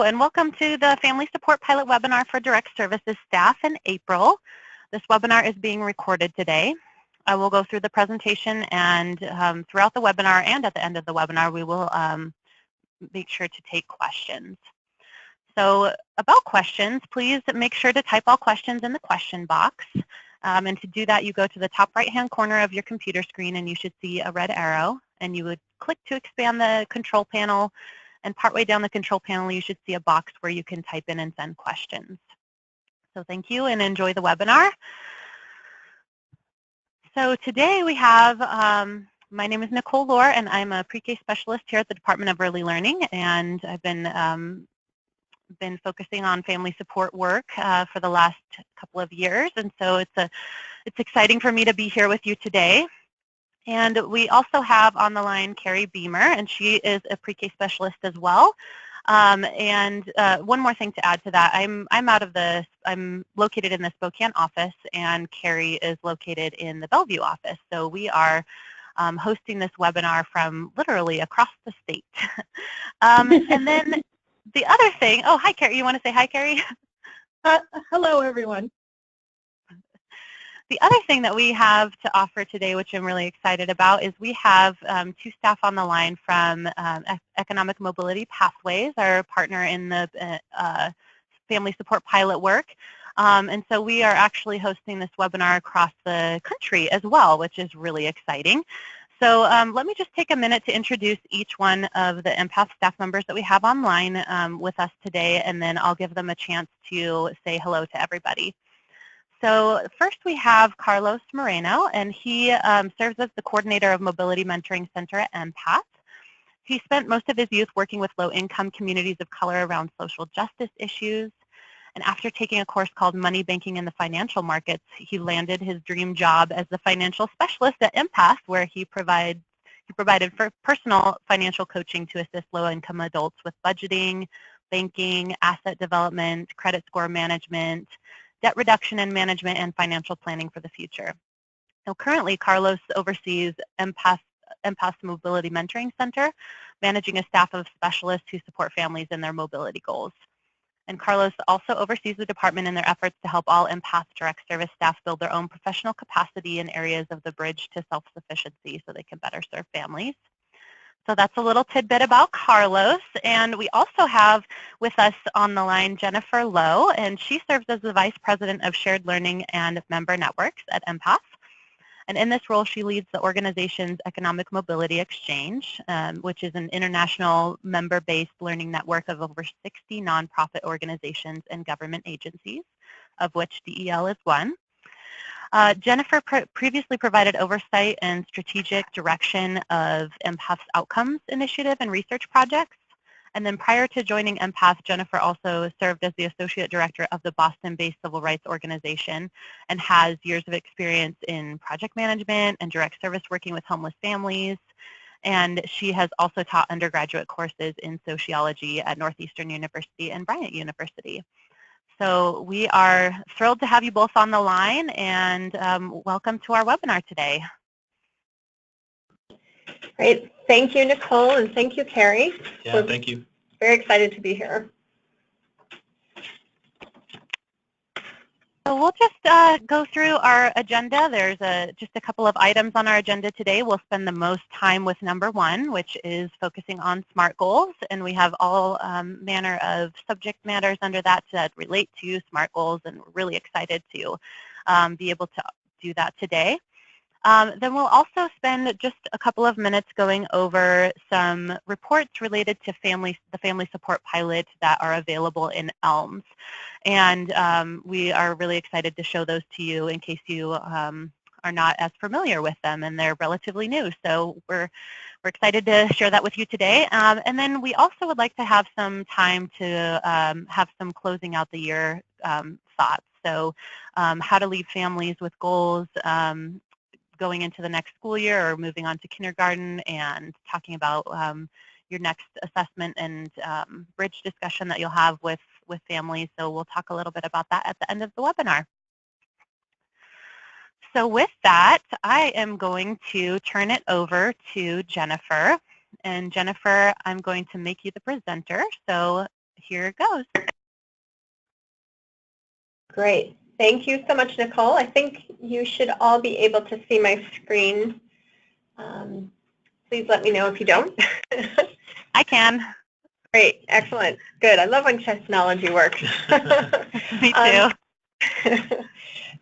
And welcome to the Family Support Pilot Webinar for Direct Services staff in April. This webinar is being recorded today. I will go through the presentation, and throughout the webinar and at the end of the webinar, we will make sure to take questions. So about questions, please make sure to type all questions in the question box. And to do that, you go to the top right-hand corner of your computer screen, and you should see a red arrow. And you would click to expand the control panel. And partway down the control panel, you should see a box where you can type in and send questions. So thank you and enjoy the webinar. So today we have, my name is Nicole Lohr, and I'm a pre-K specialist here at the Department of Early Learning. And I've been focusing on family support work for the last couple of years. And so it's exciting for me to be here with you today. And we also have on the line Carrie Beamer, and she is a pre-K specialist as well. And one more thing to add to that, I'm located in the Spokane office, and Carrie is located in the Bellevue office. So we are hosting this webinar from literally across the state. And then the other thing, oh, hi, Carrie. You want to say hi, Carrie? Hello, everyone. The other thing that we have to offer today, which I'm really excited about, is we have two staff on the line from Economic Mobility Pathways, our partner in the family support pilot work. And so we are actually hosting this webinar across the country as well, which is really exciting. So let me just take a minute to introduce each one of the empath staff members that we have online with us today, and then I'll give them a chance to say hello to everybody. So first we have Carlos Moreno, and he serves as the coordinator of Mobility Mentoring Center at empath. He spent most of his youth working with low-income communities of color around social justice issues. And after taking a course called Money Banking in the Financial Markets, he landed his dream job as the financial specialist at empath, where he provided for personal financial coaching to assist low-income adults with budgeting, banking, asset development, credit score management, debt reduction and management, and financial planning for the future. Now, currently, Carlos oversees empath's Mobility Mentoring Center, managing a staff of specialists who support families in their mobility goals. And Carlos also oversees the department in their efforts to help all empath direct service staff build their own professional capacity in areas of the bridge to self-sufficiency so they can better serve families. So that's a little tidbit about Carlos. And we also have with us on the line Jennifer Lowe, and she serves as the Vice President of Shared Learning and Member Networks at empath. And in this role, she leads the organization's Economic Mobility Exchange, which is an international member-based learning network of over 60 nonprofit organizations and government agencies, of which DEL is one. Jennifer previously provided oversight and strategic direction of empath's outcomes initiative and research projects. And then prior to joining empath, Jennifer also served as the associate director of the Boston-based civil rights organization and has years of experience in project management and direct service working with homeless families. And she has also taught undergraduate courses in sociology at Northeastern University and Bryant University. So we are thrilled to have you both on the line, and welcome to our webinar today. Great. Thank you, Nicole, and thank you, Carrie. Yeah, thank you. Very excited to be here. So we'll just go through our agenda. There's just a couple of items on our agenda today. We'll spend the most time with number one, which is focusing on SMART goals. And we have all manner of subject matters under that relate to SMART goals, and we're really excited to be able to do that today. Then we'll also spend just a couple of minutes going over some reports related to the family support pilot that are available in ELMS. And we are really excited to show those to you in case you are not as familiar with them, and they're relatively new. So we're excited to share that with you today. And then we also would like to have some time to have some closing out the year thoughts. So how to leave families with goals going into the next school year or moving on to kindergarten, and talking about your next assessment and bridge discussion that you'll have with families. So we'll talk a little bit about that at the end of the webinar. So with that, I am going to turn it over to Jennifer. And Jennifer, I'm going to make you the presenter. So here goes. Great. Thank you so much, Nicole. I think you should all be able to see my screen. Please let me know if you don't. I can. Great. Excellent. Good. I love when technology works. Me too.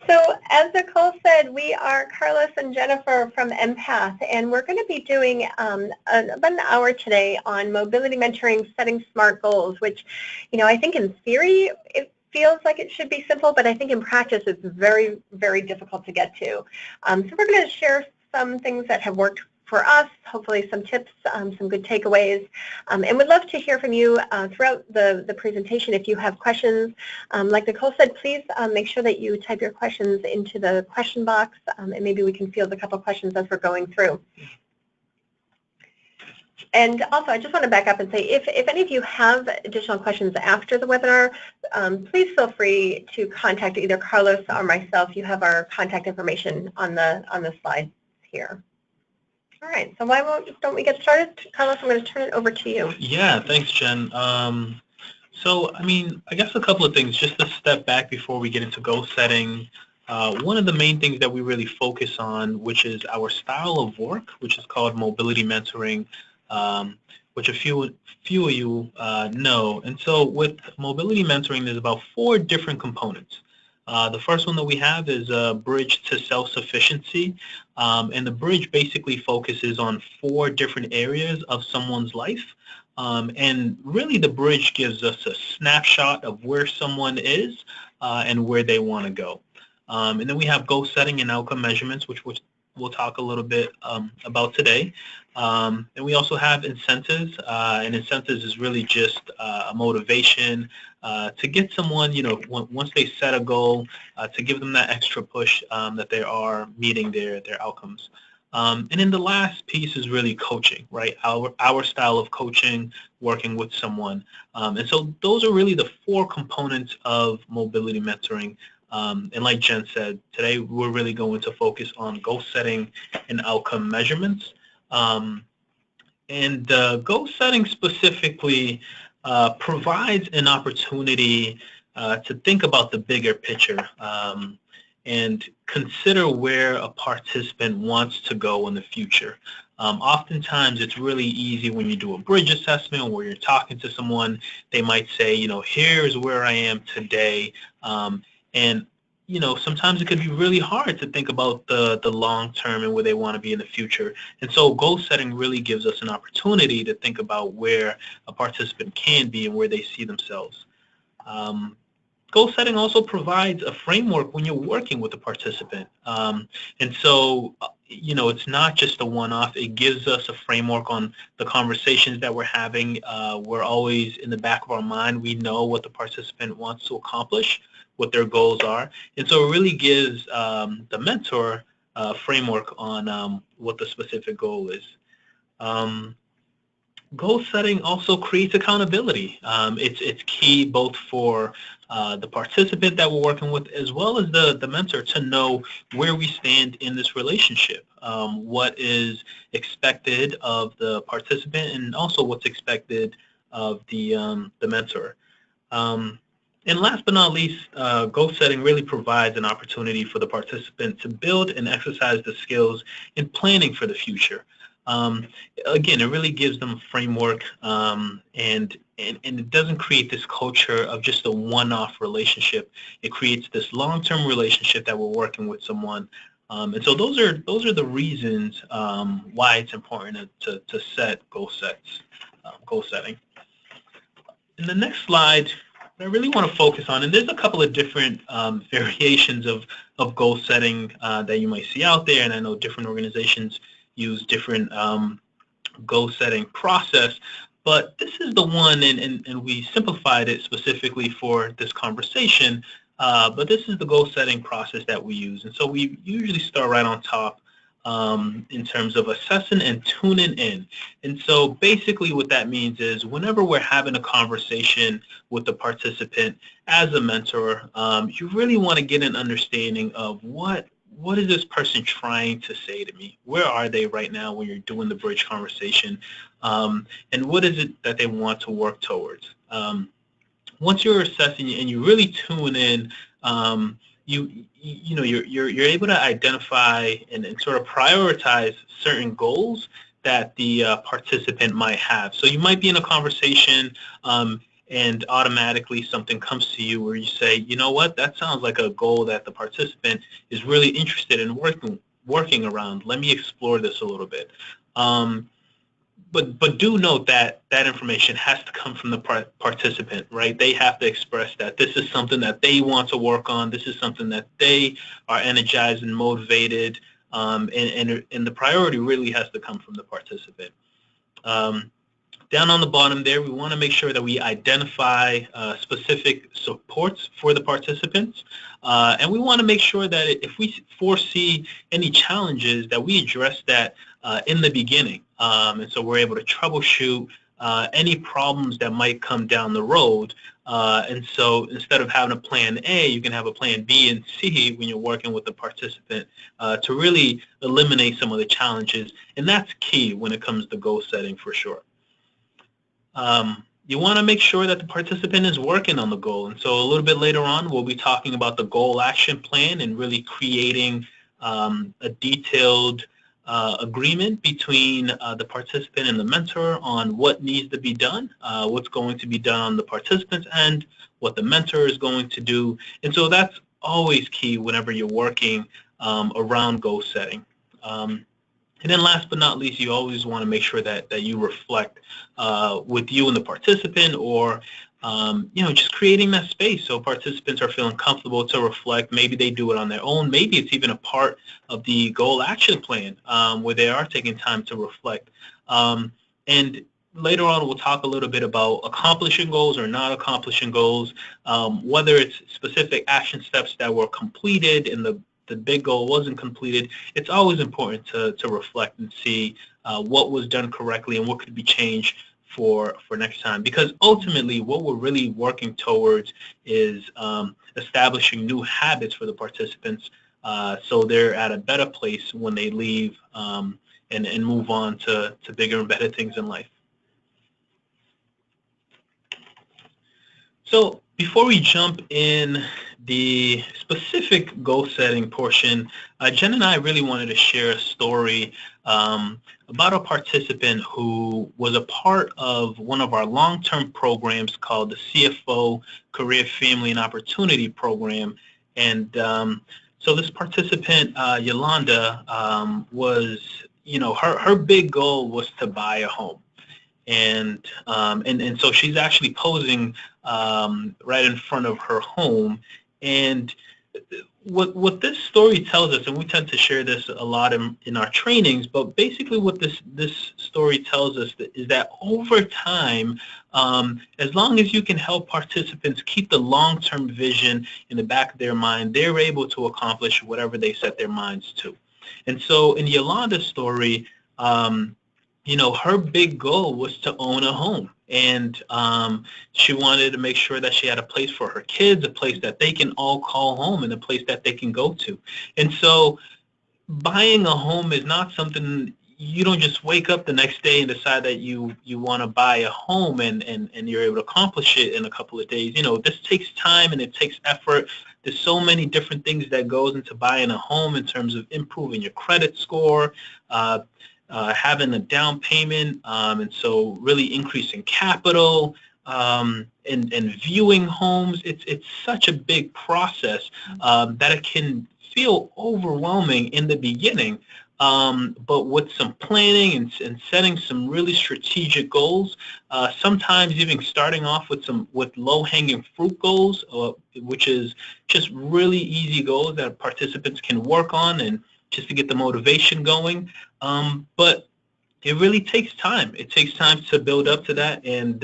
So as Nicole said, we are Carlos and Jennifer from Empath, and we're going to be doing about an hour today on mobility mentoring, setting SMART goals, which, I think in theory it feels like it should be simple, but I think in practice it's very, very difficult to get to. So we're going to share some things that have worked for us, hopefully some tips, some good takeaways, and we'd love to hear from you throughout the presentation. If you have questions, like Nicole said, please make sure that you type your questions into the question box, and maybe we can field a couple questions as we're going through. And also, I just want to back up and say, if any of you have additional questions after the webinar, please feel free to contact either Carlos or myself. You have our contact information on the slide here. All right, so don't we get started? Carlos, I'm going to turn it over to you. Yeah, thanks, Jen. So, I guess a couple of things, just to step back before we get into goal setting. One of the main things that we really focus on, which is our style of work, which is called mobility mentoring, which a few of you know. And so with mobility mentoring, there's about 4 different components. The first one that we have is a bridge to self-sufficiency, and the bridge basically focuses on 4 different areas of someone's life, and really the bridge gives us a snapshot of where someone is and where they want to go. And then we have goal setting and outcome measurements, which we'll talk a little bit about today. And we also have incentives, and incentives is really just a motivation to get someone, once they set a goal, to give them that extra push that they are meeting their outcomes. And then the last piece is really coaching, right? Our style of coaching, working with someone. And so those are really the 4 components of mobility mentoring. And like Jen said, today we're really going to focus on goal setting and outcome measurements. And goal setting specifically provides an opportunity to think about the bigger picture and consider where a participant wants to go in the future. Oftentimes it's really easy when you do a bridge assessment where you're talking to someone, they might say, here's where I am today. And sometimes it could be really hard to think about the long term and where they want to be in the future. And so goal setting really gives us an opportunity to think about where a participant can be and where they see themselves. Goal setting also provides a framework when you're working with a participant. And so, it's not just a one-off. It gives us a framework on the conversations that we're having. We're always in the back of our mind. We know what the participant wants to accomplish, what their goals are. And so it really gives the mentor a framework on what the specific goal is. Goal setting also creates accountability. It's key both for the participant that we're working with as well as the mentor to know where we stand in this relationship, what is expected of the participant and also what's expected of the mentor. And last but not least, goal setting really provides an opportunity for the participant to build and exercise the skills in planning for the future. Again, it really gives them a framework, and it doesn't create this culture of just a one-off relationship. It creates this long-term relationship that we're working with someone. And so those are the reasons why it's important to set goal setting. In the next slide, I really want to focus on, and there's a couple of different variations of goal setting that you might see out there, and I know different organizations use different goal setting process, but this is the one, and we simplified it specifically for this conversation, but this is the goal setting process that we use. And so we usually start right on top in terms of assessing and tuning in. And so basically what that means is whenever we're having a conversation with the participant as a mentor, you really want to get an understanding of what is this person trying to say to me? Where are they right now when you're doing the bridge conversation? And what is it that they want to work towards? once you're assessing and you really tune in, you're able to identify and sort of prioritize certain goals that the participant might have. So you might be in a conversation and automatically something comes to you where you say, you know what, that sounds like a goal that the participant is really interested in working around. Let me explore this a little bit. But do note that that information has to come from the participant, right? They have to express that this is something that they want to work on. This is something that they are energized and motivated, and the priority really has to come from the participant. Down on the bottom there, we want to make sure that we identify specific supports for the participants, and we want to make sure that if we foresee any challenges, that we address that in the beginning, and so we're able to troubleshoot any problems that might come down the road. And so instead of having a plan A, you can have a plan B and C when you're working with the participant to really eliminate some of the challenges, and that's key when it comes to goal setting for sure. You want to make sure that the participant is working on the goal. And so a little bit later on, we'll be talking about the goal action plan and really creating a detailed agreement between the participant and the mentor on what needs to be done, what's going to be done on the participant's end, what the mentor is going to do. And so that's always key whenever you're working around goal setting. And then last but not least, you always want to make sure that you reflect with you and the participant, or just creating that space so participants are feeling comfortable to reflect. Maybe they do it on their own. Maybe it's even a part of the goal action plan where they are taking time to reflect. And later on, we'll talk a little bit about accomplishing goals or not accomplishing goals, whether it's specific action steps that were completed and the big goal wasn't completed. It's always important to reflect and see what was done correctly and what could be changed for next time. Because ultimately, what we're really working towards is establishing new habits for the participants so they're at a better place when they leave and move on to bigger and better things in life. So before we jump in the specific goal setting portion, Jen and I really wanted to share a story about a participant who was a part of one of our long-term programs called the CFO Career, Family, and Opportunity Program. And so this participant, Yolanda, was, her big goal was to buy a home. And so she's actually posing right in front of her home. And what this story tells us, and we tend to share this a lot in our trainings, but basically what this story tells us is that over time, as long as you can help participants keep the long-term vision in the back of their mind, they're able to accomplish whatever they set their minds to. And so in Yolanda's story, her big goal was to own a home. And she wanted to make sure that she had a place for her kids, a place that they can all call home, and a place that they can go to. And so buying a home is not something you don't just wake up the next day and decide that you want to buy a home and you're able to accomplish it in a couple of days. This takes time and it takes effort. There's so many different things that goes into buying a home in terms of improving your credit score, having a down payment, and so really increasing capital, and viewing homes. It's such a big process that it can feel overwhelming in the beginning. But with some planning and setting some really strategic goals, sometimes even starting off with low-hanging fruit goals, which is just really easy goals that participants can work on and just to get the motivation going. But it really takes time. It takes time to build up to that. And,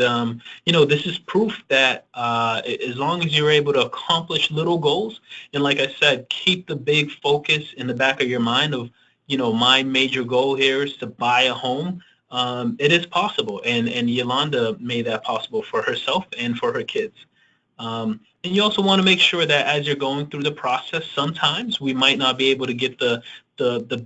this is proof that as long as you're able to accomplish little goals, and like I said, keep the big focus in the back of your mind of, my major goal here is to buy a home, it is possible. And Yolanda made that possible for herself and for her kids. And And you also want to make sure that as you're going through the process, sometimes we might not be able to get the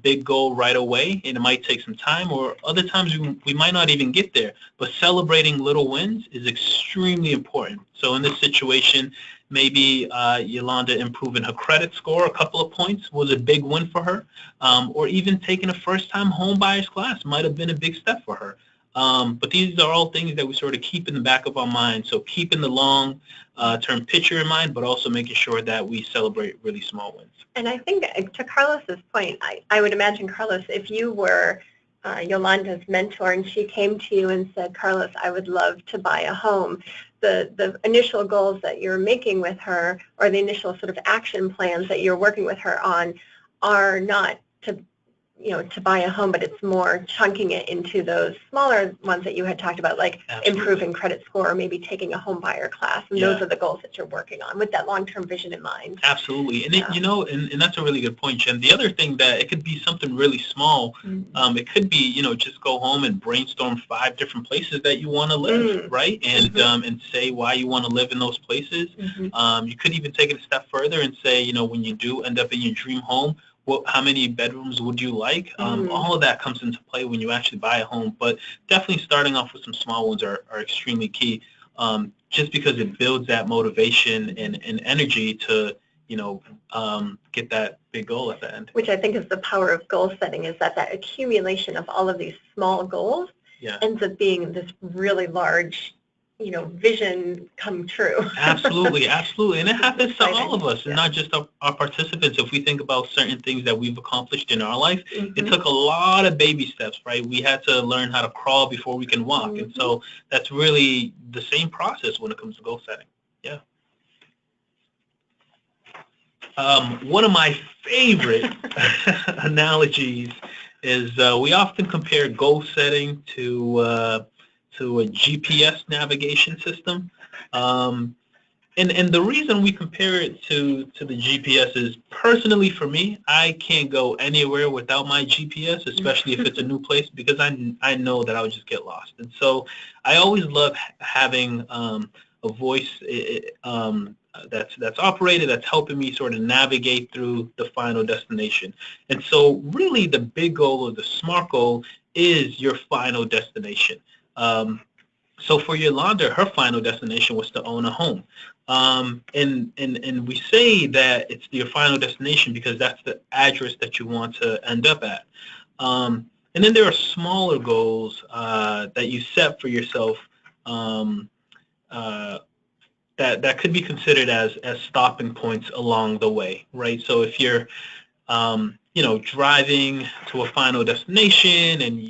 big goal right away, and it might take some time, or other times we might not even get there. But celebrating little wins is extremely important. So in this situation, maybe Yolanda improving her credit score a couple of points was a big win for her, or even taking a first-time home buyers class might have been a big step for her. But these are all things that we sort of keep in the back of our mind. So keeping the long-term picture in mind, but also making sure that we celebrate really small wins. And I think to Carlos's point, I would imagine, Carlos, if you were Yolanda's mentor and she came to you and said, Carlos, I would love to buy a home, the initial goals that you're making with her, or the initial sort of action plans that you're working with her on, are not to buy a home, but it's more chunking it into those smaller ones that you had talked about, like Absolutely. Improving credit score, or maybe taking a home buyer class, and those are the goals that you're working on with that long-term vision in mind. Absolutely. And and that's a really good point, Jen. The other thing, that it could be something really small. It could be, just go home and brainstorm 5 different places that you want to live, right? And and say why you want to live in those places. You could even take it a step further and say, when you do end up in your dream home, how many bedrooms would you like? All of that comes into play when you actually buy a home, but definitely starting off with some small ones are extremely key, just because it builds that motivation and energy to, get that big goal at the end. Which I think is the power of goal setting, is that accumulation of all of these small goals ends up being this really large vision come true. Absolutely. And it happens to all of us, and not just our participants. If we think about certain things that we've accomplished in our life, it took a lot of baby steps, right? We had to learn how to crawl before we can walk. And so that's really the same process when it comes to goal setting. Yeah. One of my favorite analogies is we often compare goal setting to a GPS navigation system. And the reason we compare it to the GPS is, personally for me, I can't go anywhere without my GPS, especially if it's a new place, because I know that I'll just get lost. And so I always love having a voice that's operated, that's helping me sort of navigate through the final destination. And so really the big goal, or the SMART goal, is your final destination. So for Yolanda, her final destination was to own a home. And we say that it's your final destination because that's the address that you want to end up at. And then there are smaller goals that you set for yourself that could be considered as stopping points along the way, right? So if you're driving to a final destination and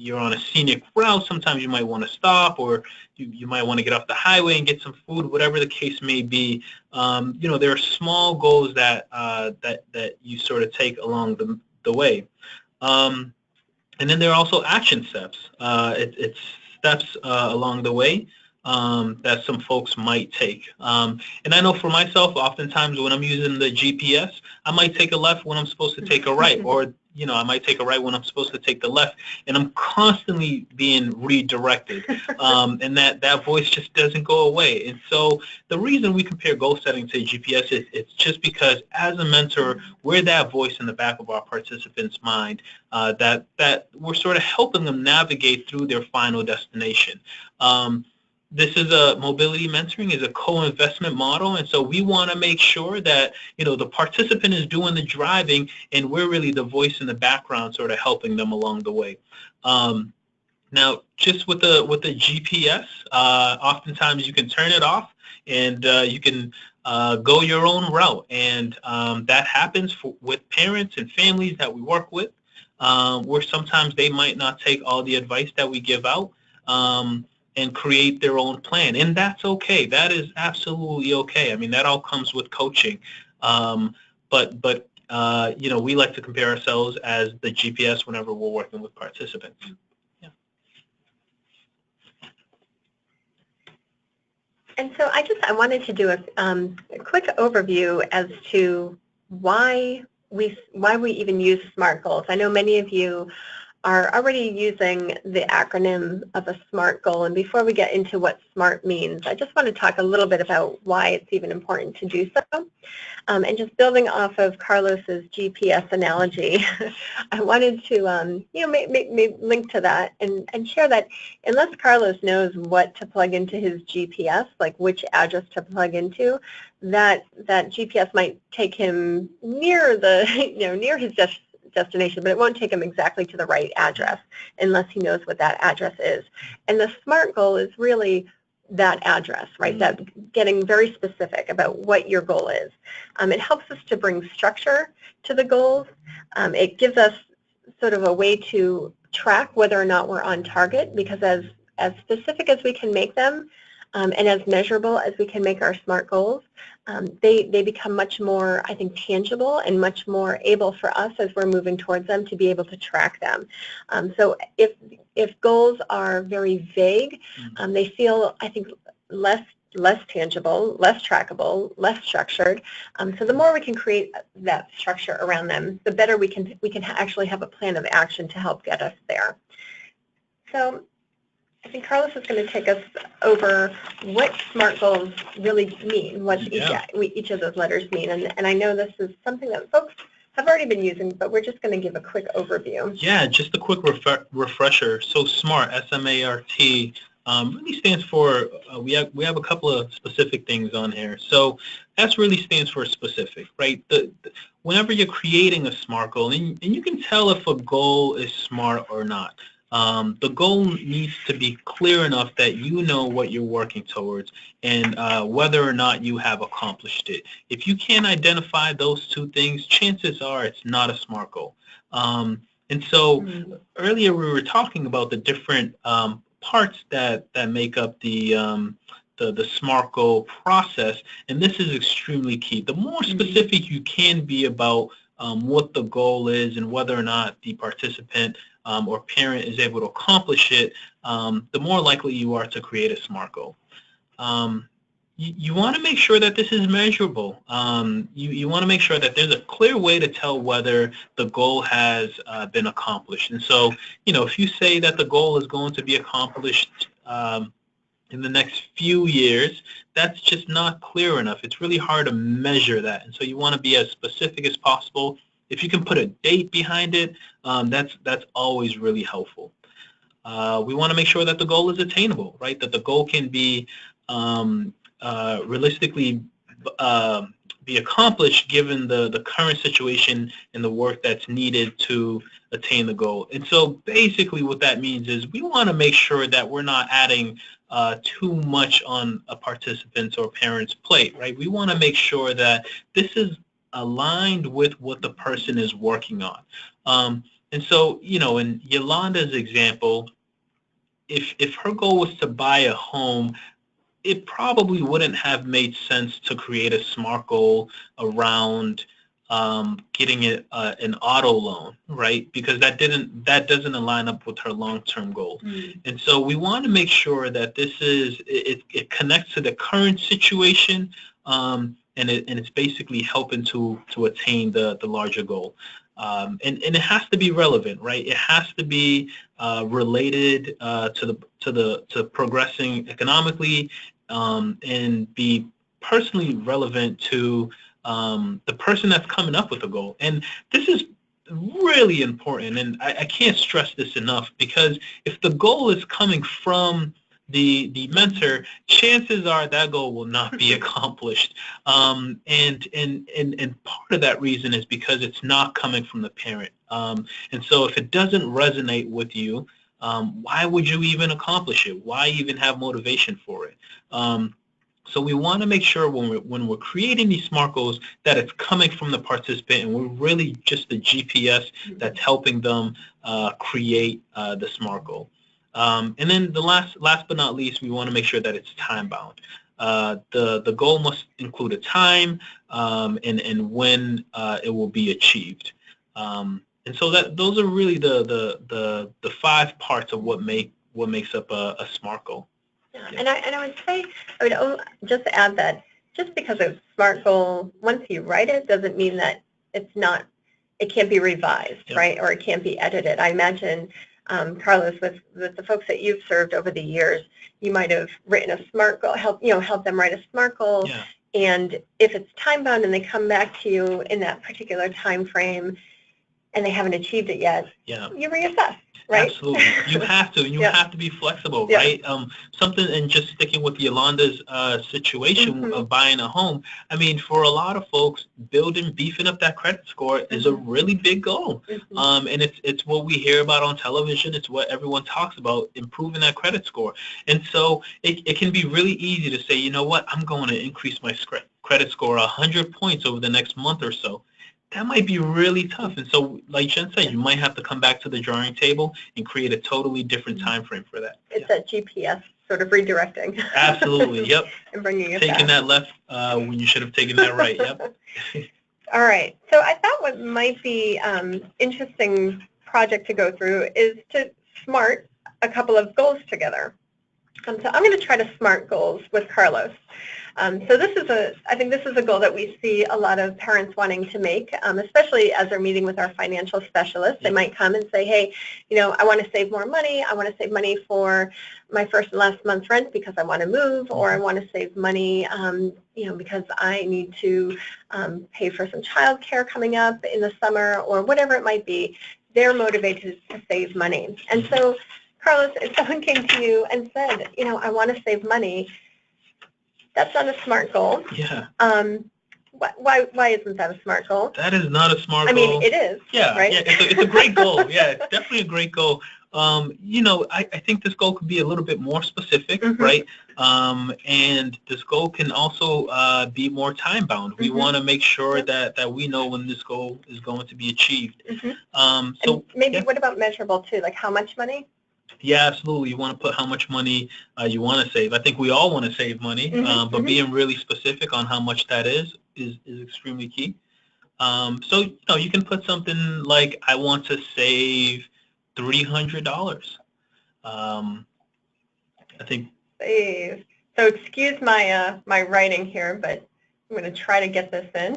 you're on a scenic route, sometimes you might want to stop, or you might want to get off the highway and get some food, whatever the case may be. There are small goals that you sort of take along the way. And then there are also action steps. It's steps along the way that some folks might take. And I know for myself, oftentimes when I'm using the GPS, I might take a left when I'm supposed to take a right, or I might take a right when I'm supposed to take the left, and I'm constantly being redirected, and that voice just doesn't go away. And so the reason we compare goal setting to GPS is it's just because, as a mentor, we're that voice in the back of our participants' mind that we're sort of helping them navigate through their final destination. This is mobility mentoring is a co-investment model, and so we want to make sure that the participant is doing the driving, and we're really the voice in the background, sort of helping them along the way. Now, just with the GPS, oftentimes you can turn it off, and you can go your own route, and that happens with parents and families that we work with, where sometimes they might not take all the advice that we give out. And create their own plan, and that's okay. That is absolutely okay. I mean, that all comes with coaching. But we like to compare ourselves as the GPS whenever we're working with participants. Yeah. And so I wanted to do a quick overview as to why we even use SMART goals. I know many of you are already using the acronym of a SMART goal. And before we get into what SMART means, I just want to talk a little bit about why it's even important to do so. And just building off of Carlos's GPS analogy, I wanted to link to that and share that unless Carlos knows what to plug into his GPS, like which address to plug into, that GPS might take him near near his destination, but it won't take him exactly to the right address unless he knows what that address is. And the SMART goal is really that address, right? That getting very specific about what your goal is. It helps us to bring structure to the goals. It gives us sort of a way to track whether or not we're on target, because as specific as we can make them, and as measurable as we can make our SMART goals, they become much more, I think, tangible and much more able for us as we're moving towards them to be able to track them. So if goals are very vague, they feel, I think, less tangible, less trackable, less structured. So the more we can create that structure around them, the better we can actually have a plan of action to help get us there. So I think Carlos is going to take us over what SMART goals really mean, what each of those letters mean. And I know this is something that folks have already been using, but we're just going to give a quick overview. Yeah, just a quick refresher. So SMART, S-M-A-R-T, really stands for, we have a couple of specific things on here. So S really stands for specific, right? Whenever you're creating a SMART goal, and you can tell if a goal is SMART or not. The goal needs to be clear enough that you know what you're working towards and whether or not you have accomplished it. If you can't identify those two things, chances are it's not a SMART goal. And so earlier we were talking about the different parts that make up the SMART goal process, and this is extremely key. The more specific you can be about what the goal is and whether or not the participant or parent is able to accomplish it, the more likely you are to create a SMART goal. You want to make sure that this is measurable. You want to make sure that there's a clear way to tell whether the goal has been accomplished. And so, if you say that the goal is going to be accomplished in the next few years, that's just not clear enough. It's really hard to measure that. And so you want to be as specific as possible. If you can put a date behind it, that's always really helpful. We want to make sure that the goal is attainable, right? That the goal can be realistically be accomplished given the current situation and the work that's needed to attain the goal. And so basically what that means is we want to make sure that we're not adding too much on a participant's or parent's plate, right? We want to make sure that this is aligned with what the person is working on. And so, in Yolanda's example, if her goal was to buy a home, it probably wouldn't have made sense to create a SMART goal around getting it an auto loan, right? Because that doesn't align up with her long-term goal. And so we want to make sure that it connects to the current situation, and it's basically helping to attain the larger goal. And it has to be relevant, right? It has to be related to progressing economically, and be personally relevant to the person that's coming up with the goal. And this is really important, and I can't stress this enough, because if the goal is coming from the mentor, chances are that goal will not be accomplished. And part of that reason is because it's not coming from the parent. And so if it doesn't resonate with you, why would you even accomplish it? Why even have motivation for it? So we want to make sure when we're creating these SMART goals that it's coming from the participant, and we're really just the GPS that's helping them create the SMART goal. And then the last but not least, we want to make sure that it's time bound. The goal must include a time and when it will be achieved. And so those are really the 5 parts of what makes up a SMART goal. Yeah. And I would say, I would just add that just because a SMART goal, once you write it, doesn't mean that it's not it can't be revised, Yep. right? Or it can't be edited. I imagine, Carlos, with the folks that you've served over the years, you might have written a SMART goal, help them write a SMART goal. Yeah. And if it's time bound and they come back to you in that particular time frame and they haven't achieved it yet, Yeah. you reassess, right? Absolutely. You have to. You Yeah. have to be flexible, Yeah. right? Something, and just sticking with Yolanda's situation Mhm. of buying a home, I mean, for a lot of folks, beefing up that credit score is a really big goal. Mhm. And it's what we hear about on television. It's what everyone talks about, improving that credit score. And so it can be really easy to say, you know what, I'm going to increase my credit score 100 points over the next month or so. That might be really tough. And so, like Jen said, you might have to come back to the drawing table and create a totally different time frame for that. It's that GPS sort of redirecting. Absolutely. Yep. And bringing it Taking back. that left when you should have taken that right. Yep. All right. So I thought what might be interesting project to go through is to SMART a couple of goals together. So I'm going to try to SMART goals with Carlos. So I think this is a goal that we see a lot of parents wanting to make, especially as they're meeting with our financial specialists. They might come and say, hey, I want to save more money. I want to save money for my first and last month's rent because I want to move, or I want to save money, because I need to pay for some child care coming up in the summer, or whatever it might be. They're motivated to save money. And so, Carlos, if someone came to you and said, I want to save money, that's not a SMART goal. Yeah. Why isn't that a SMART goal? That is not a SMART goal. I mean, it is. Yeah. Right? Yeah. It's a great goal. Yeah. It's definitely a great goal. I think this goal could be a little bit more specific, right? And this goal can also be more time bound. We want to make sure that we know when this goal is going to be achieved. So and maybe what about measurable too? Like how much money? Yeah, absolutely. You want to put how much money you want to save. I think we all want to save money, but being really specific on how much that is extremely key. So you can put something like, I want to save $300. I think. Save. So excuse my my writing here, but I'm going to try to get this in.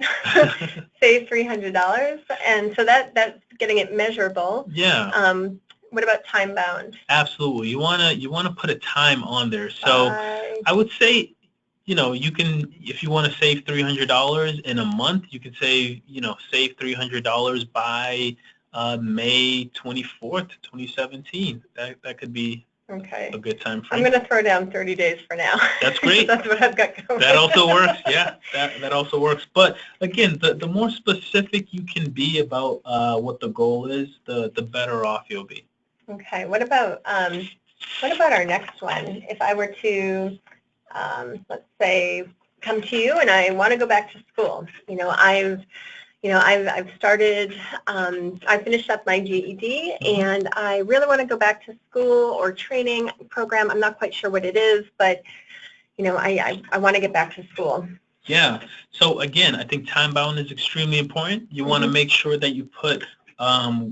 Save $300, and so that's getting it measurable. Yeah. What about time bound? Absolutely. You wanna put a time on there. So I would say, you can, if you want to save $300 in a month, you could say, save $300 by May 24th, 2017. That could be a good time frame. I'm going to throw down 30 days for now. That's great. That's what I've got going. That also works. Yeah, that also works. But again, the more specific you can be about what the goal is, the better off you'll be. Okay. What about our next one? If I were to, let's say, come to you and I want to go back to school. I've started. I finished up my GED and I really want to go back to school or training program. I'm not quite sure what it is, but I want to get back to school. Yeah. So again, I think time bound is extremely important. You want to make sure that you put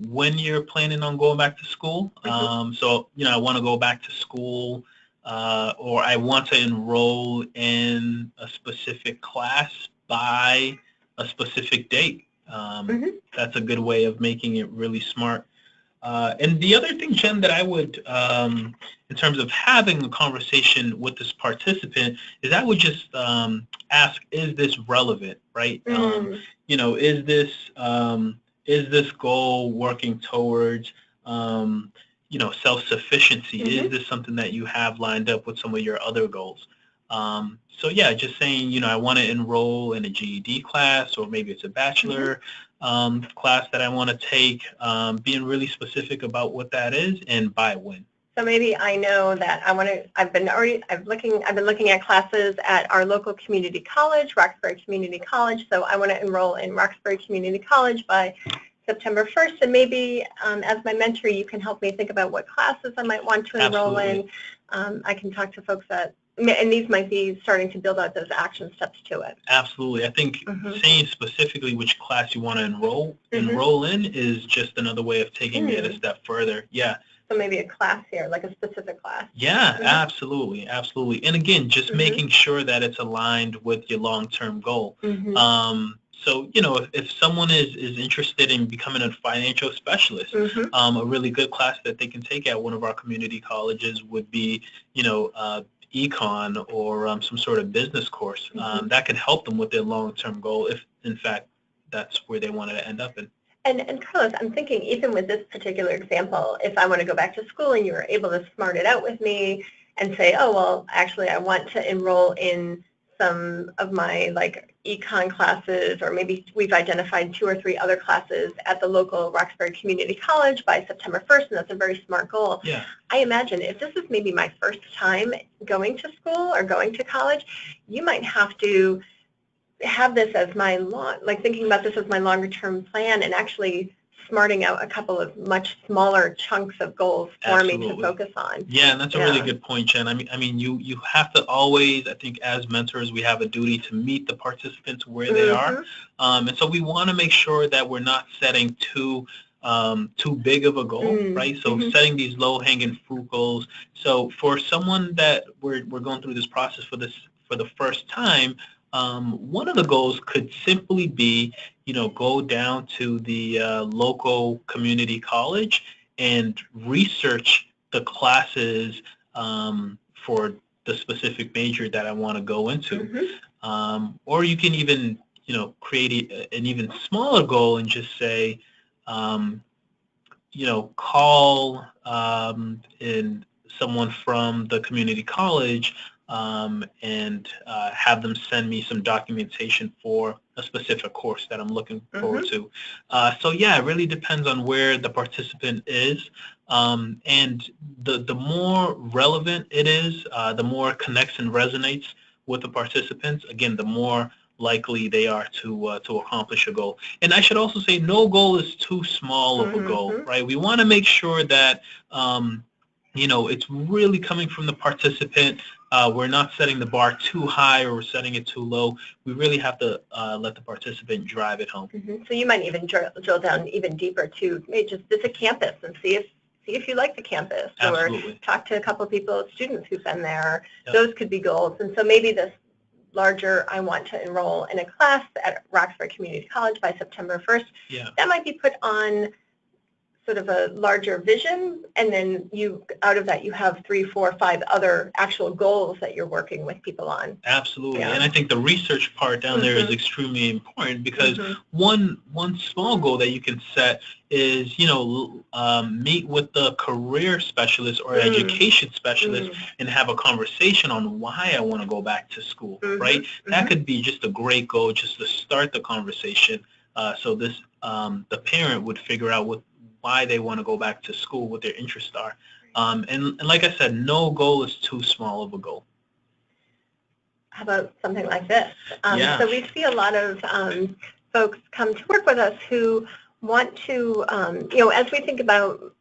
when you're planning on going back to school. So, I want to go back to school or I want to enroll in a specific class by a specific date. That's a good way of making it really smart. And the other thing, Jen, that I would, in terms of having a conversation with this participant, is I would just ask, is this relevant, right? Is this goal working towards, self-sufficiency? Is this something that you have lined up with some of your other goals? So yeah, just saying, I want to enroll in a GED class, or maybe it's a bachelor class that I want to take, being really specific about what that is and by when. So maybe I know that I want to. I've been looking at classes at our local community college, Roxbury Community College. So I want to enroll in Roxbury Community College by September 1st. And maybe as my mentor, you can help me think about what classes I might want to enroll in. I can talk to folks and these might be starting to build out those action steps to it. Absolutely. I think saying specifically which class you want to enroll in is just another way of taking it a step further. Yeah. So maybe a class here, like a specific class. Yeah, absolutely, absolutely. And again, just making sure that it's aligned with your long-term goal. So, if someone is interested in becoming a financial specialist, a really good class that they can take at one of our community colleges would be, econ or some sort of business course that could help them with their long-term goal if, in fact, that's where they want to end up in. And Carlos, I'm thinking even with this particular example, if I want to go back to school and you were able to smart it out with me and say, oh, well, actually, I want to enroll in some of my econ classes, or maybe we've identified 2 or 3 other classes at the local Roxbury Community College by September 1st, and that's a very smart goal. Yeah. I imagine if this is maybe my first time going to school or going to college, you might have to have this as my thinking about this as my longer term plan, and actually smarting out a couple of much smaller chunks of goals for me to focus on. Yeah, and that's a really good point, Jen. I mean, you have to always, I think, as mentors, we have a duty to meet the participants where they are, and so we want to make sure that we're not setting too big of a goal, right? So setting these low-hanging fruit goals. So for someone that we're going through this process for the first time, one of the goals could simply be, go down to the local community college and research the classes for the specific major that I want to go into. Or you can even, create an even smaller goal and just say, call in someone from the community college and have them send me some documentation for a specific course that I'm looking forward to. So yeah, it really depends on where the participant is, and the more relevant it is, the more it connects and resonates with the participants. Again, the more likely they are to accomplish a goal. And I should also say, no goal is too small of a goal, right? We want to make sure that it's really coming from the participant. We're not setting the bar too high or we're setting it too low. We really have to let the participant drive it home. So you might even drill down even deeper to maybe just visit campus and see if you like the campus. Absolutely. Or talk to a couple of people, students who've been there. Those could be goals. And so maybe this larger, I want to enroll in a class at Roxbury Community College by September 1st. That might be put on sort of a larger vision, and then out of that you have 3, 4, 5 other actual goals that you're working with people on. Absolutely. And I think the research part down there is extremely important, because one small goal that you can set is, meet with the career specialist or education specialist and have a conversation on why I want to go back to school, right? That could be just a great goal just to start the conversation. So this the parent would figure out why they want to go back to school, what their interests are. And like I said, no goal is too small of a goal. How about something like this? So we see a lot of folks come to work with us who want to, as we think about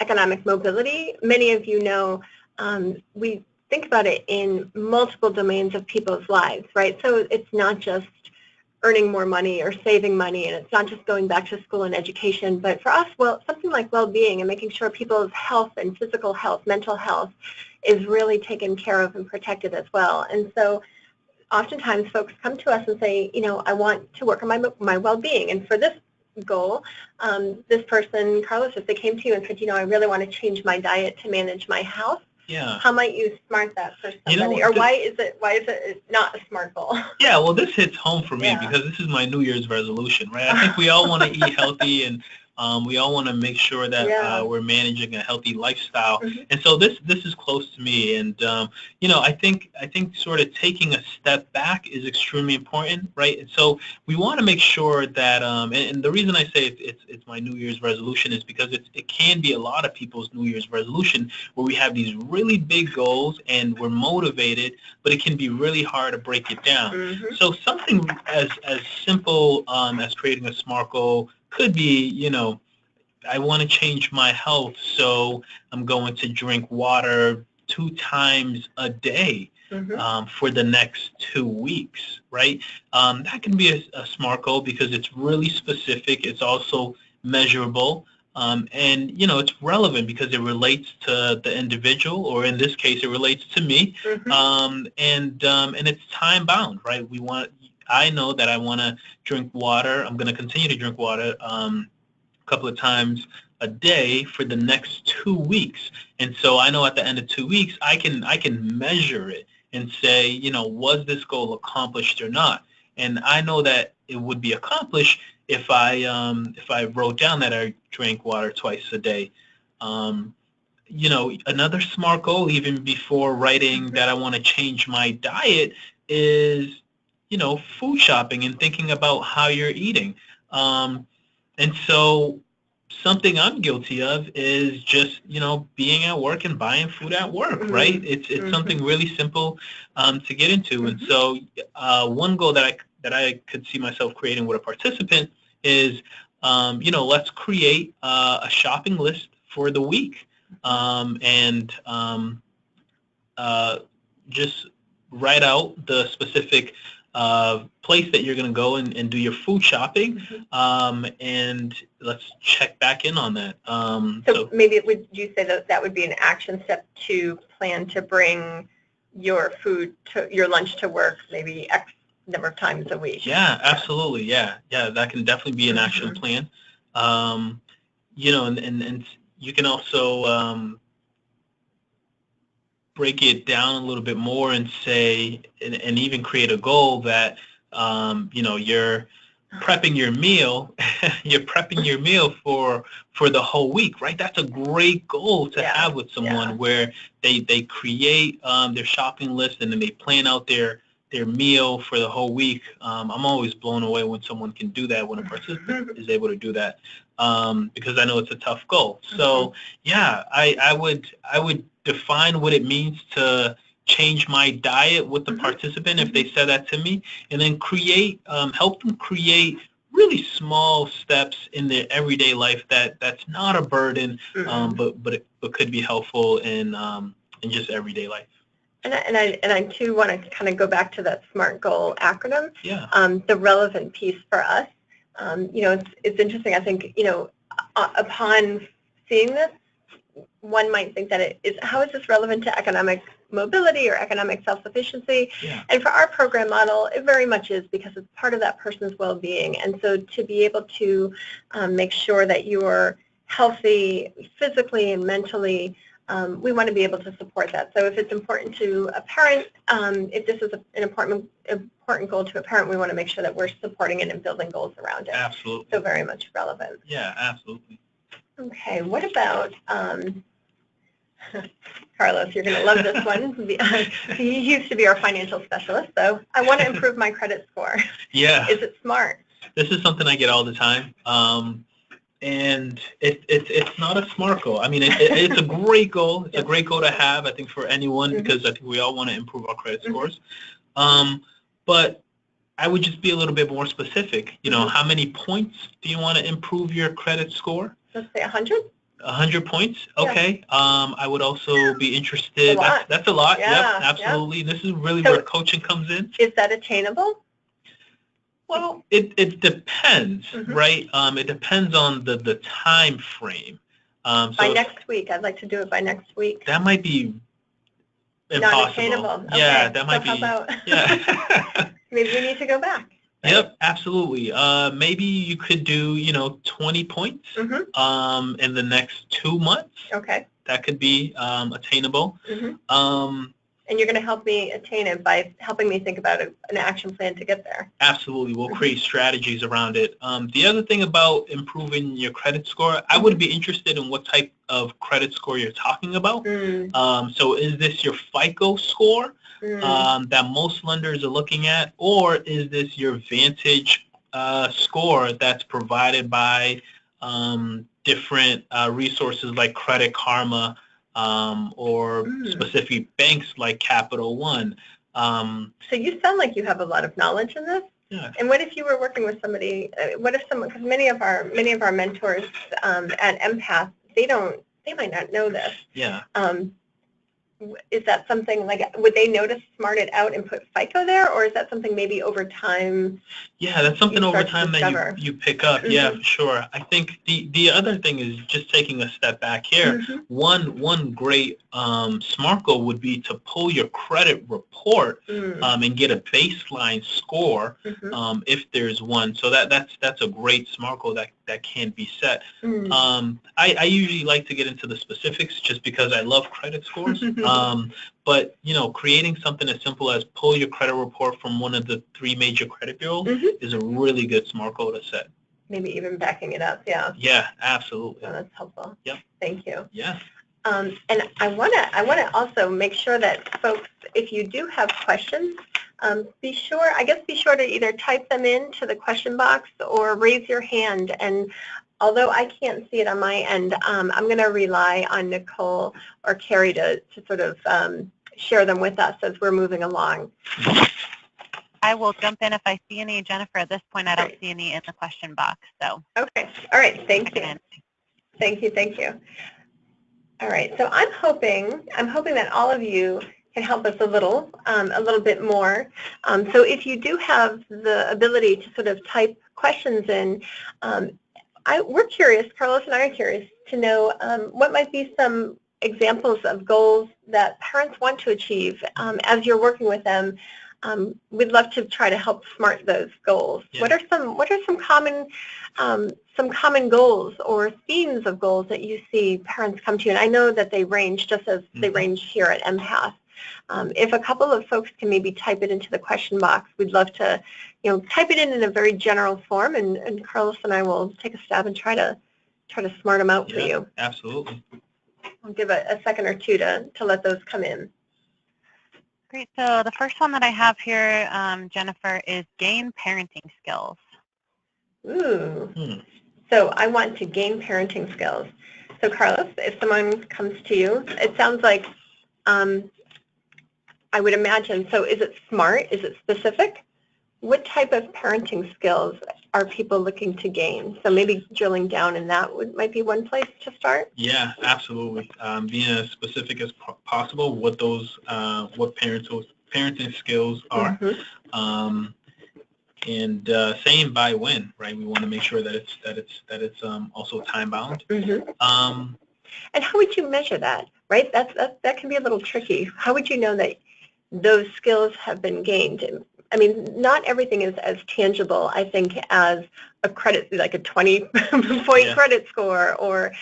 economic mobility, many of you know we think about it in multiple domains of people's lives, right? So it's not just earning more money or saving money, and it's not just going back to school and education, but for us, something like well-being and making sure people's health and physical health, mental health is really taken care of and protected as well. And so oftentimes folks come to us and say, I want to work on my well-being, and for this goal, this person, Carlos, if they came to you and said, I really want to change my diet to manage my health, how might you smart that for somebody? Or why is it not a smart goal? Yeah, well, this hits home for me because this is my New Year's resolution, right? I think we all want to eat healthy, and we all want to make sure that we're managing a healthy lifestyle. And so this is close to me, and I think sort of taking a step back is extremely important, right? And so we want to make sure that and the reason I say it's my New Year's resolution is because it can be a lot of people's New Year's resolution where we have these really big goals and we're motivated, but it can be really hard to break it down. So something as simple as creating a SMART goal could be, I want to change my health, so I'm going to drink water 2 times a day for the next 2 weeks, right? That can be a SMART goal because it's really specific. It's also measurable, and it's relevant because it relates to the individual, or in this case, it relates to me, and it's time bound, right? I know that I want to drink water. I'm going to continue to drink water a couple of times a day for the next 2 weeks. And so I know at the end of 2 weeks, I can measure it and say, you know, was this goal accomplished or not? And I know that it would be accomplished if I wrote down that I drank water twice a day. You know, another SMART goal, even before writing that I want to change my diet, is, you know, food shopping and thinking about how you're eating. And so something I'm guilty of is just, you know, being at work and buying food at work, right? It's something really simple to get into. And so one goal that I could see myself creating with a participant is, you know, let's create a shopping list for the week. And just write out the specific place that you're going to go and do your food shopping, and let's check back in on that. So maybe would you say that would be an action step to plan to bring your food to your lunch to work maybe X number of times a week? Yeah, absolutely. Yeah, that can definitely be an action plan. You know, and you can also break it down a little bit more and say, and even create a goal that, you know, you're prepping your meal, you're prepping your meal for the whole week, right? That's a great goal to have with someone, where they create their shopping list and then they plan out their meal for the whole week. I'm always blown away when someone can do that, when a participant is able to do that, because I know it's a tough goal. So yeah, I would define what it means to change my diet with the participant if they said that to me, and then help them create really small steps in their everyday life that's not a burden, but could be helpful in just everyday life. And I too want to kind of go back to that SMART goal acronym. Yeah. The relevant piece for us, you know, it's interesting. I think, you know, upon seeing this, one might think that it is, how is this relevant to economic mobility or economic self-sufficiency? Yeah. And for our program model, it very much is, because it's part of that person's well-being. And so to be able to make sure that you're healthy physically and mentally, we want to be able to support that. So if it's important to a parent, if this is an important goal to a parent, we want to make sure that we're supporting it and building goals around it. Absolutely. So very much relevant. Yeah, absolutely. Okay, what about, Carlos, you're going to love this one. He used to be our financial specialist, so I want to improve my credit score. Yeah. Is it SMART? This is something I get all the time. And it's not a SMART goal. I mean, it's a great goal. It's a great goal to have, I think, for anyone, because I think we all want to improve our credit scores. But I would just be a little bit more specific. You know, how many points do you want to improve your credit score? Let's say 100. 100 points? Okay. I would also be interested. That's a lot. Yeah. Yep, absolutely. Yeah. This is really where coaching comes in. Is that attainable? Well, it depends, right? It depends on the time frame. So by next week. I'd like to do it by next week. That might be impossible. Not attainable. Okay. Yeah, that might be. How about, yeah. maybe we need to go back. Right? Yep, absolutely. Maybe you could do, 20 points in the next 2 months. Okay. That could be attainable. And you're going to help me attain it by helping me think about an action plan to get there. Absolutely. We'll create strategies around it. The other thing about improving your credit score, I would be interested in what type of credit score you're talking about. So is this your FICO score that most lenders are looking at, or is this your Vantage score that's provided by different resources like Credit Karma, or specific banks like Capital One? So you sound like you have a lot of knowledge in this. Yeah. And what if you were working with somebody? What if someone? Because many of our mentors at Empath, they might not know this. Yeah. is that something like, would they notice, smart it out, and put FICO there, or is that something maybe over time? Yeah, that's something You over start to time that discover. you pick up. Yeah, Mhm. for sure. I think the other thing is just taking a step back here. Mhm. One great SMART goal would be to pull your credit report and get a baseline score Mhm. if there's one. So that's a great SMART goal that can be set. Mhm. I usually like to get into the specifics just because I love credit scores. But creating something as simple as pull your credit report from one of the 3 major credit bureaus Mhm. is a really good SMART goal to set. Maybe even backing it up, yeah. Yeah, absolutely. Oh, that's helpful. Yep. Thank you. Yeah. And I wanna also make sure that folks, if you do have questions, be sure to either type them into the question box or raise your hand. And although I can't see it on my end, I'm going to rely on Nicole or Carrie to sort of share them with us as we're moving along. I will jump in if I see any. Jennifer, at this point, I don't Great. see any in the question box. So. Okay. All right. Thank you. Again. Thank you. Thank you. All right. So I'm hoping that all of you can help us a little bit more. So if you do have the ability to sort of type questions in, we're curious, Carlos and I are curious to know what might be some examples of goals that parents want to achieve as you're working with them. We'd love to try to help SMART those goals. Yeah. What are some common goals or themes of goals that you see parents come to you? And I know that they range just as they range here at Empath. If a couple of folks can maybe type it into the question box, we'd love to, type it in a very general form, and Carlos and I will take a stab and try to SMART them out for you. Absolutely. I'll give a second or two to let those come in. Great. So the first one that I have here, Jennifer, is gain parenting skills. Ooh. So I want to gain parenting skills. So Carlos, if someone comes to you, it sounds like I would imagine, so is it SMART? Is it specific? What type of parenting skills are people looking to gain? So maybe drilling down in that might be one place to start. Yeah, absolutely. Being as specific as possible what those what parenting skills are, and saying by when, right? We want to make sure that it's also time bound. And how would you measure that? Right, that can be a little tricky. How would you know that those skills have been gained? I mean, not everything is as tangible, I think, as a credit, like a 20-point credit score or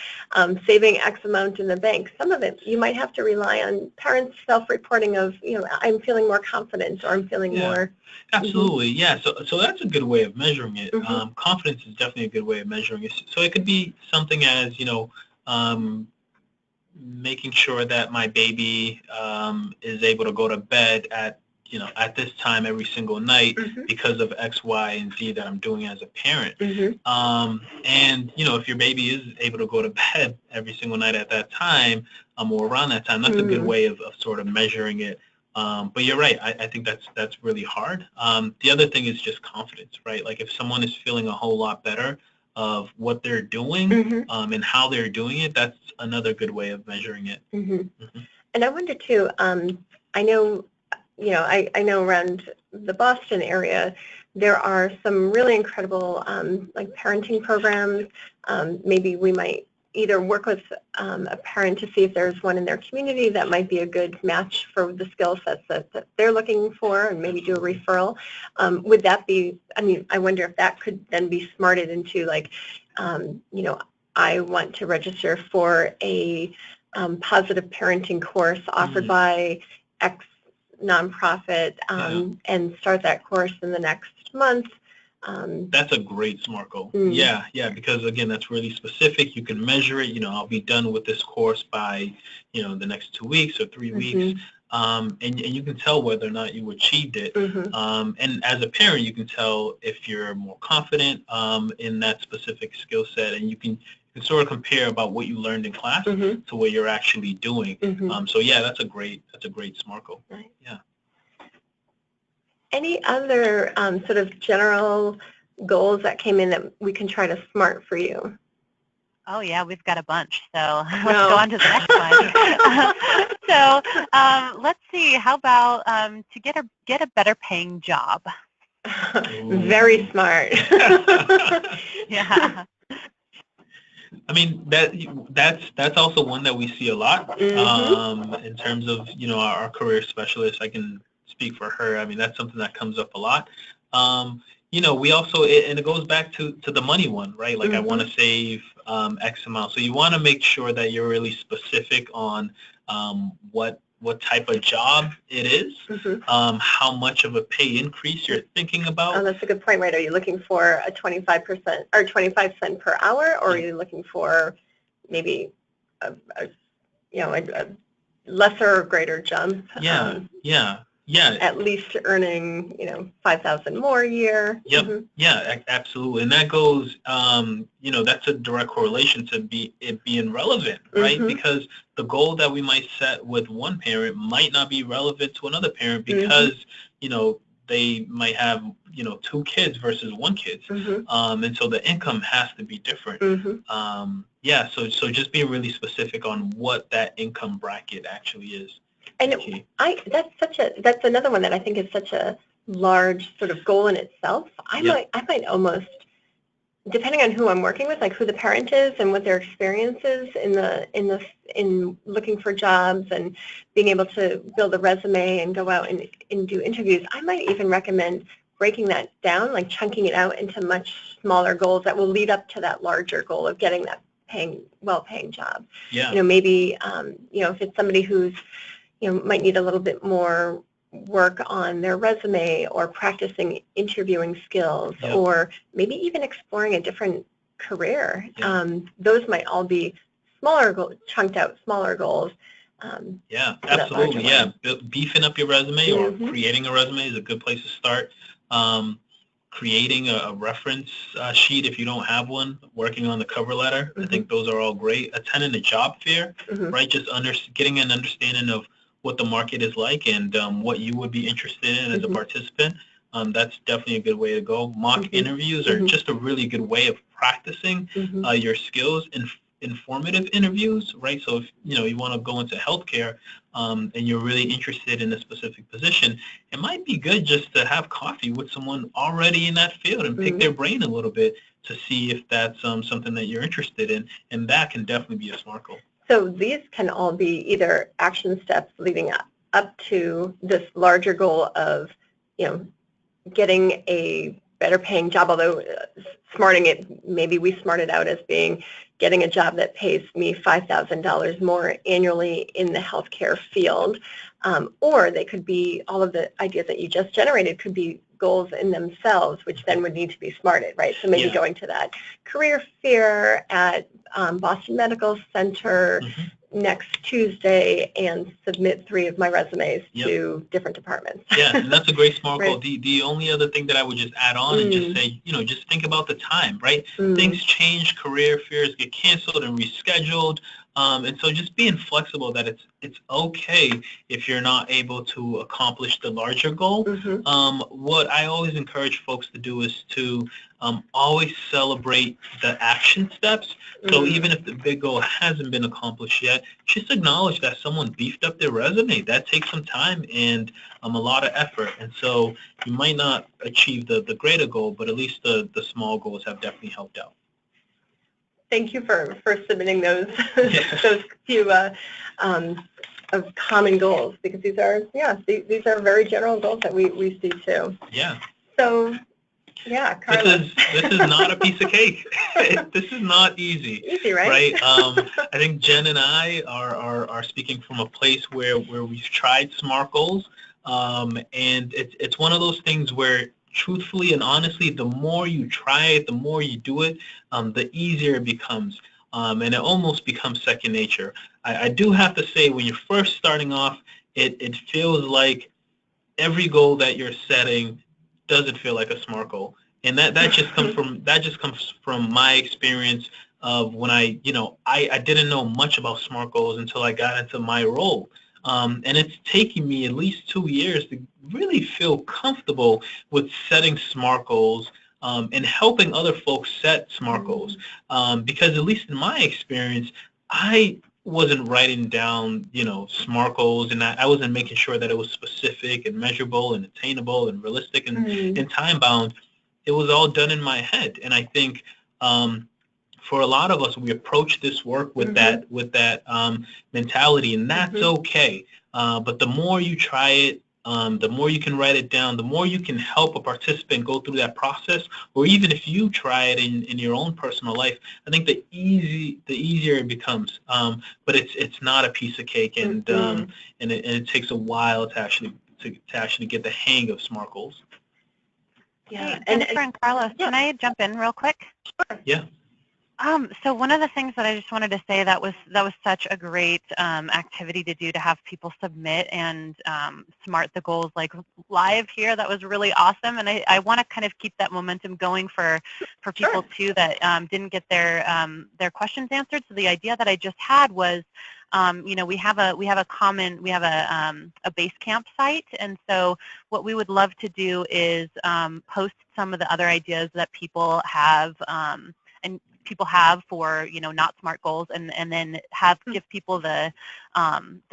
saving X amount in the bank. Some of it, you might have to rely on parents' self-reporting of, I'm feeling more confident or I'm feeling more. Absolutely, yeah. So that's a good way of measuring it. Confidence is definitely a good way of measuring it. So it could be something as, making sure that my baby is able to go to bed at this time every single night because of X, Y, and Z that I'm doing as a parent. And if your baby is able to go to bed every single night at that time or around that time, that's a good way of sort of measuring it. But you're right. I think that's really hard. The other thing is just confidence, right? Like if someone is feeling a whole lot better of what they're doing and how they're doing it, that's another good way of measuring it. And I wonder too, I know, I know around the Boston area, there are some really incredible like parenting programs. Maybe we might either work with a parent to see if there's one in their community that might be a good match for the skill sets that they're looking for, and maybe do a referral. Would that be, I wonder if that could then be smarted into like, I want to register for a positive parenting course offered by X nonprofit and start that course in the next month. That's a great SMART goal. Yeah, because again, that's really specific. You can measure it. I'll be done with this course by, the next 2 weeks or 3 weeks. And you can tell whether or not you achieved it. And as a parent, you can tell if you're more confident in that specific skill set, and you can sort of compare about what you learned in class to what you're actually doing. So yeah, that's a great SMART goal. Right. Yeah. Any other sort of general goals that came in that we can try to SMART for you? Oh yeah, we've got a bunch. So let's No. go on to the next one. So let's see. How about to get a better paying job? Very smart. Yeah. I mean, that's also one that we see a lot in terms of, our career specialist. I can speak for her. I mean, that's something that comes up a lot. We also, and it goes back to the money one, right? Like I want to save X amount. So you want to make sure that you're really specific on what type of job it is, how much of a pay increase you're thinking about. Oh, that's a good point, right? Are you looking for a 25% or 25 cents per hour, or are you looking for maybe a lesser or greater jump? Yeah. At least earning, 5,000 more a year. Yep. Yeah, absolutely. And that goes, that's a direct correlation to it being relevant, right? Because the goal that we might set with one parent might not be relevant to another parent because, they might have, 2 kids versus 1 kid. And so the income has to be different. So just being really specific on what that income bracket actually is. And that's another one that I think is such a large sort of goal in itself. I might almost, depending on who I'm working with, like who the parent is and what their experience is in looking for jobs and being able to build a resume and go out and do interviews, I might even recommend breaking that down, like chunking it out into much smaller goals that will lead up to that larger goal of getting that well-paying job. Maybe if it's somebody who's might need a little bit more work on their resume or practicing interviewing skills or maybe even exploring a different career. Those might all be chunked out smaller goals. Absolutely. Yeah, beefing up your resume or creating a resume is a good place to start. Creating a reference sheet if you don't have one, working on the cover letter. I think those are all great. Attending a job fair, right? Just getting an understanding of what the market is like and what you would be interested in as a participant. That's definitely a good way to go. Mock interviews are just a really good way of practicing your skills. Informative interviews, right? So if you want to go into healthcare and you're really interested in a specific position, it might be good just to have coffee with someone already in that field and pick their brain a little bit to see if that's something that you're interested in, and that can definitely be a SMART goal. So these can all be either action steps leading up to this larger goal of, getting a better paying job, although smarting it, maybe we smart it out as being getting a job that pays me $5,000 more annually in the healthcare field. Or they could be, all of the ideas that you just generated could be goals in themselves, which then would need to be smarted, right? So maybe going to that career fair at Boston Medical Center next Tuesday and submit 3 of my resumes to different departments. Yeah, and that's a great SMART goal. The only other thing that I would just add on and just say, just think about the time, right? Things change, career fairs get canceled and rescheduled. And so just being flexible that it's okay if you're not able to accomplish the larger goal. What I always encourage folks to do is to always celebrate the action steps. So even if the big goal hasn't been accomplished yet, just acknowledge that someone beefed up their resume. That takes some time and a lot of effort. And so you might not achieve the greater goal, but at least the small goals have definitely helped out. Thank you for submitting those those few of common goals, because these are very general goals that we see too. Yeah. So Carlos. This is not a piece of cake. This is not easy. Easy, right? Right. I think Jen and I are speaking from a place where we've tried SMART goals, and it's one of those things where, truthfully and honestly, the more you try it, the more you do it, the easier it becomes, and it almost becomes second nature. I do have to say, when you're first starting off, it feels like every goal that you're setting doesn't feel like a SMART goal, and that just comes from my experience of when I didn't know much about SMART goals until I got into my role. And it's taken me at least 2 years to really feel comfortable with setting SMART goals and helping other folks set SMART goals. Because at least in my experience, I wasn't writing down, SMART goals, and I wasn't making sure that it was specific and measurable and attainable and realistic and time bound. It was all done in my head, and I think for a lot of us, we approach this work with that mentality, and that's okay. But the more you try it, the more you can write it down, the more you can help a participant go through that process, or even if you try it in your own personal life, I think the easier it becomes. But it's not a piece of cake, and it takes a while to actually get the hang of SMART goals. Yeah, hey, Jennifer and Carlos, can I jump in real quick? Sure. Yeah. So one of the things that I just wanted to say that was such a great activity to do, to have people submit and SMART the goals like live here. That was really awesome, and I want to kind of keep that momentum going for people too that didn't get their questions answered. So the idea that I just had was, we have a Basecamp site, and so what we would love to do is post some of the other ideas that people have for not SMART goals, and then give people the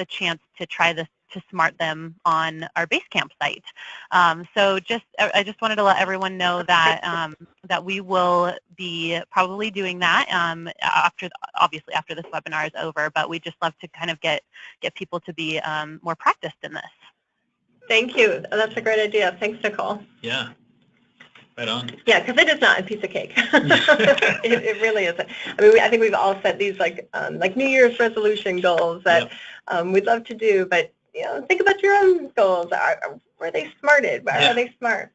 chance to try this, to SMART them on our Basecamp site. So I just wanted to let everyone know that that we will be probably doing that obviously after this webinar is over, but we just love to kind of get people to be more practiced in this. Thank you. That's a great idea. Thanks, Nicole. Yeah. Right on. Yeah, because it is not a piece of cake. it really isn't. I mean, I think we've all set these like New Year's resolution goals that we'd love to do, but think about your own goals. Were they smarted? Are they smart?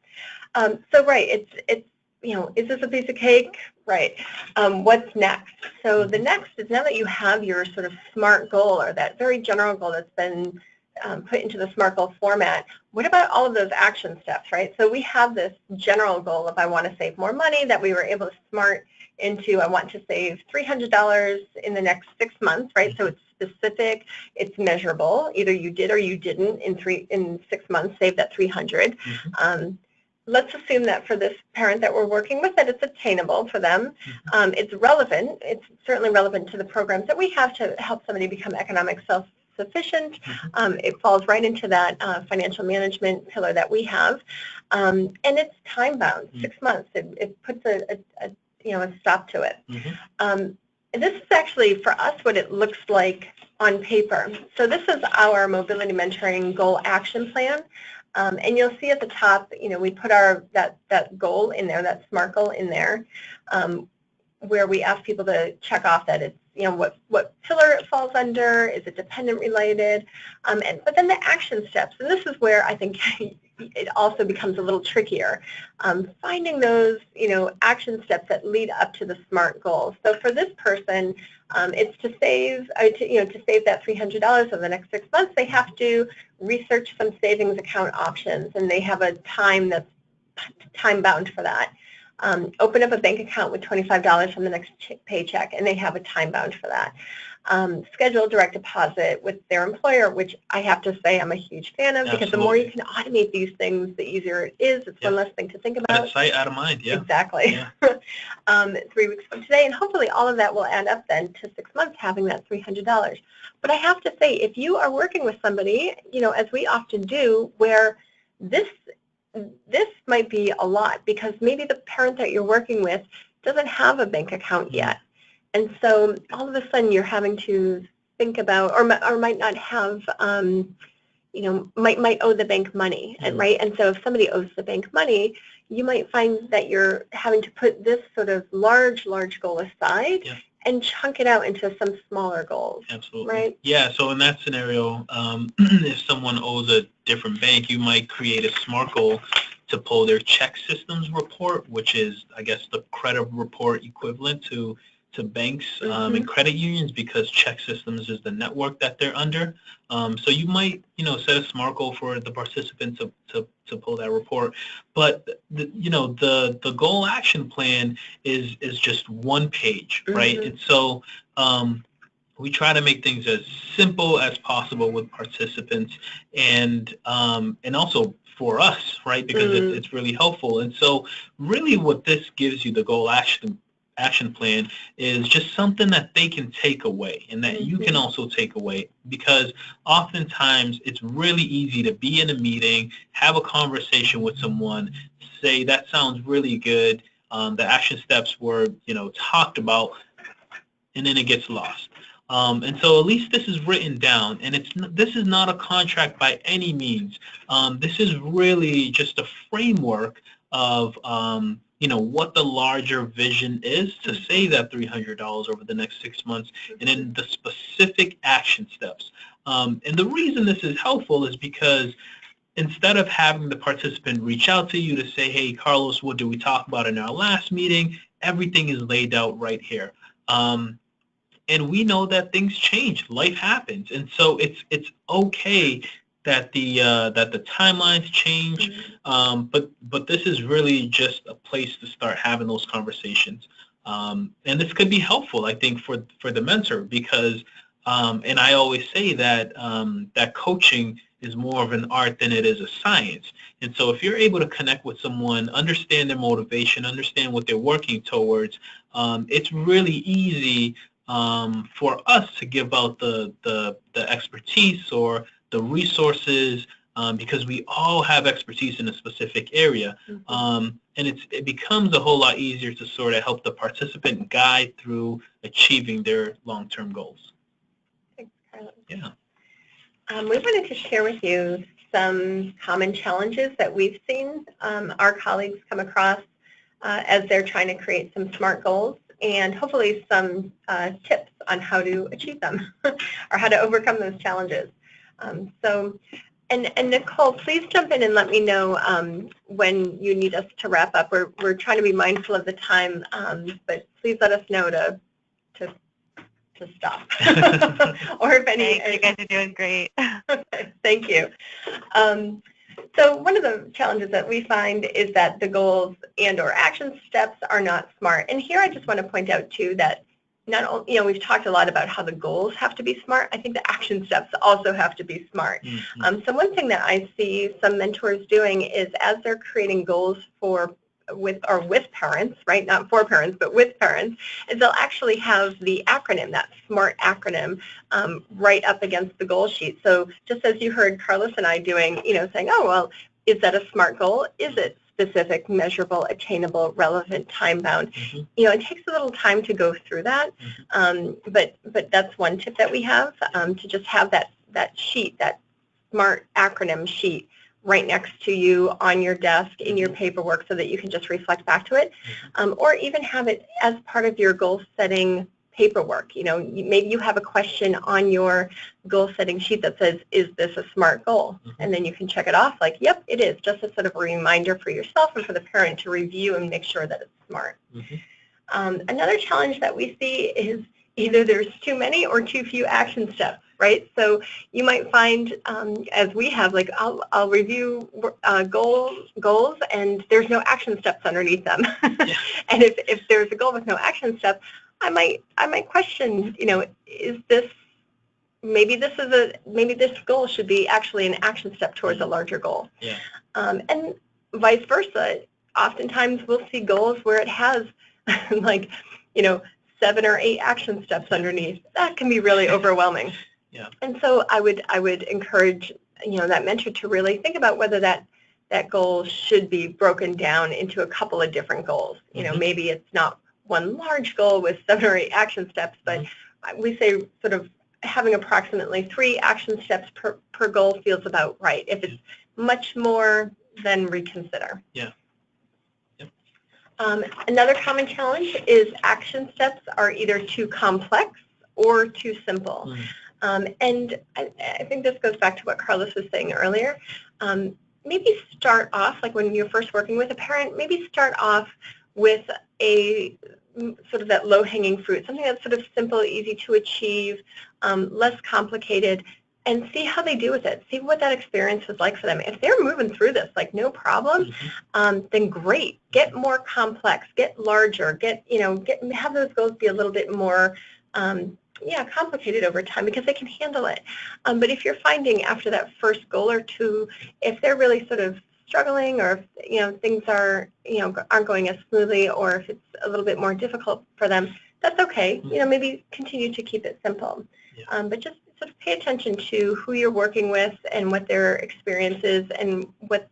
So right, it's is this a piece of cake? Right. What's next? So the next is, now that you have your sort of SMART goal, or that very general goal that's been put into the SMART goal format, what about all of those action steps, right? So we have this general goal of I want to save more money that we were able to SMART into I want to save $300 in the next 6 months, right? So it's specific, it's measurable. Either you did or you didn't in 6 months save that 300. Let's assume that for this parent that we're working with, that it's attainable for them. It's relevant. It's certainly relevant to the programs that we have to help somebody become economic self-sufficient. It falls right into that financial management pillar that we have, and it's time bound, 6 months. It puts a stop to it. And this is actually for us what it looks like on paper. So this is our mobility mentoring goal action plan. And you'll see at the top, we put that goal in there, that SMART goal in there, where we ask people to check off that it's, what pillar it falls under, is it dependent related, but then the action steps, and this is where I think it also becomes a little trickier, finding those, action steps that lead up to the SMART goal. So for this person, it's to save, to save that $300 over the next 6 months, they have to research some savings account options, and they have a time that's time bound for that. Open up a bank account with $25 from the next paycheck, and they have a time bound for that. Schedule direct deposit with their employer, which I have to say I'm a huge fan of, because the more you can automate these things, the easier it is. It's one less thing to think about. Out of sight, out of mind, Exactly. 3 weeks from today, and hopefully all of that will add up then to 6 months having that $300. But I have to say, if you are working with somebody, as we often do, where this might be a lot, because maybe the parent that you're working with doesn't have a bank account yet. And so all of a sudden you're having to think about, or might not have, might owe the bank money, right? And so if somebody owes the bank money, you might find that you're having to put this sort of large goal aside and chunk it out into some smaller goals. Absolutely. Right? Yeah, so in that scenario, if someone owes a different bank, you might create a SMART goal to pull their check systems report, which is, I guess, the credit report equivalent to banks and credit unions, because Check Systems is the network that they're under. So you might, set a SMART goal for the participant to pull that report. But the goal action plan is just one page, right? And so we try to make things as simple as possible with participants, and also for us, right? Because it's really helpful. And so really what this gives you, the goal action plan, is just something that they can take away and that you can also take away, because oftentimes it's really easy to be in a meeting, have a conversation with someone, say that sounds really good, the action steps were talked about, and then it gets lost. And so at least this is written down, and this is not a contract by any means. This is really just a framework of what the larger vision is to save that $300 over the next 6 months, and then the specific action steps. And the reason this is helpful is because instead of having the participant reach out to you to say, hey, Carlos, what did we talk about in our last meeting? Everything is laid out right here. And we know that things change, life happens, and so it's okay that the timelines change. But this is really just a place to start having those conversations, and this could be helpful, I think, for the mentor, because and I always say that that coaching is more of an art than it is a science. And so if you're able to connect with someone, understand their motivation, understand what they're working towards, it's really easy for us to give out the expertise or the resources, because we all have expertise in a specific area. And it becomes a whole lot easier to sort of help the participant guide through achieving their long-term goals. Thanks, Carlos. Yeah. We wanted to share with you some common challenges that we've seen our colleagues come across as they're trying to create some SMART goals, and hopefully some tips on how to achieve them or how to overcome those challenges. And Nicole, please jump in and let me know when you need us to wrap up. We're trying to be mindful of the time, but please let us know to stop. Or if any. Thanks, you guys are doing great. Okay, thank you. So one of the challenges that we find is that the goals and or action steps are not SMART. And here I just want to point out too that not only, we've talked a lot about how the goals have to be SMART. I think the action steps also have to be SMART. So one thing that I see some mentors doing is, as they're creating goals with parents, right? Not for parents, but with parents, is they'll actually have the acronym, that SMART acronym, right up against the goal sheet. So just as you heard Carlos and I doing, saying, oh, well, is that a SMART goal? Is it specific, measurable, attainable, relevant, time-bound? It takes a little time to go through that, but that's one tip that we have, to just have that sheet, that SMART acronym sheet, right next to you on your desk in your paperwork, so that you can just reflect back to it, or even have it as part of your goal setting paperwork. Maybe you have a question on your goal setting sheet that says, is this a SMART goal? And then you can check it off like, yep, it is, just as sort of a reminder for yourself and for the parent to review and make sure that it's SMART. Another challenge that we see is either there's too many or too few action steps, right? So you might find, as we have, like I'll review goals and there's no action steps underneath them. And if there's a goal with no action steps, I might question, is this, maybe this goal should be actually an action step towards a larger goal. And vice versa. Oftentimes we'll see goals where it has like, 7 or 8 action steps underneath. That can be really overwhelming. And so I would encourage, that mentor to really think about whether that goal should be broken down into a couple of different goals. Maybe it's not one large goal with 7 or 8 action steps, but we say sort of having approximately 3 action steps per goal feels about right. If it's much more, then reconsider. Another common challenge is action steps are either too complex or too simple. And I think this goes back to what Carlos was saying earlier. Maybe start off, like when you're first working with a parent, maybe start off with a sort of that low-hanging fruit, something that's sort of simple, easy to achieve, less complicated, and see how they do with it. See what that experience was like for them. If they're moving through this like no problem, then great. Get more complex, get larger, have those goals be a little bit more complicated over time because they can handle it. But if you're finding after that first goal or two, if they're really sort of struggling, or if things are aren't going as smoothly, or if it's a little bit more difficult for them, that's okay. Maybe continue to keep it simple. Yeah. But just sort of pay attention to who you're working with and what their experience is and what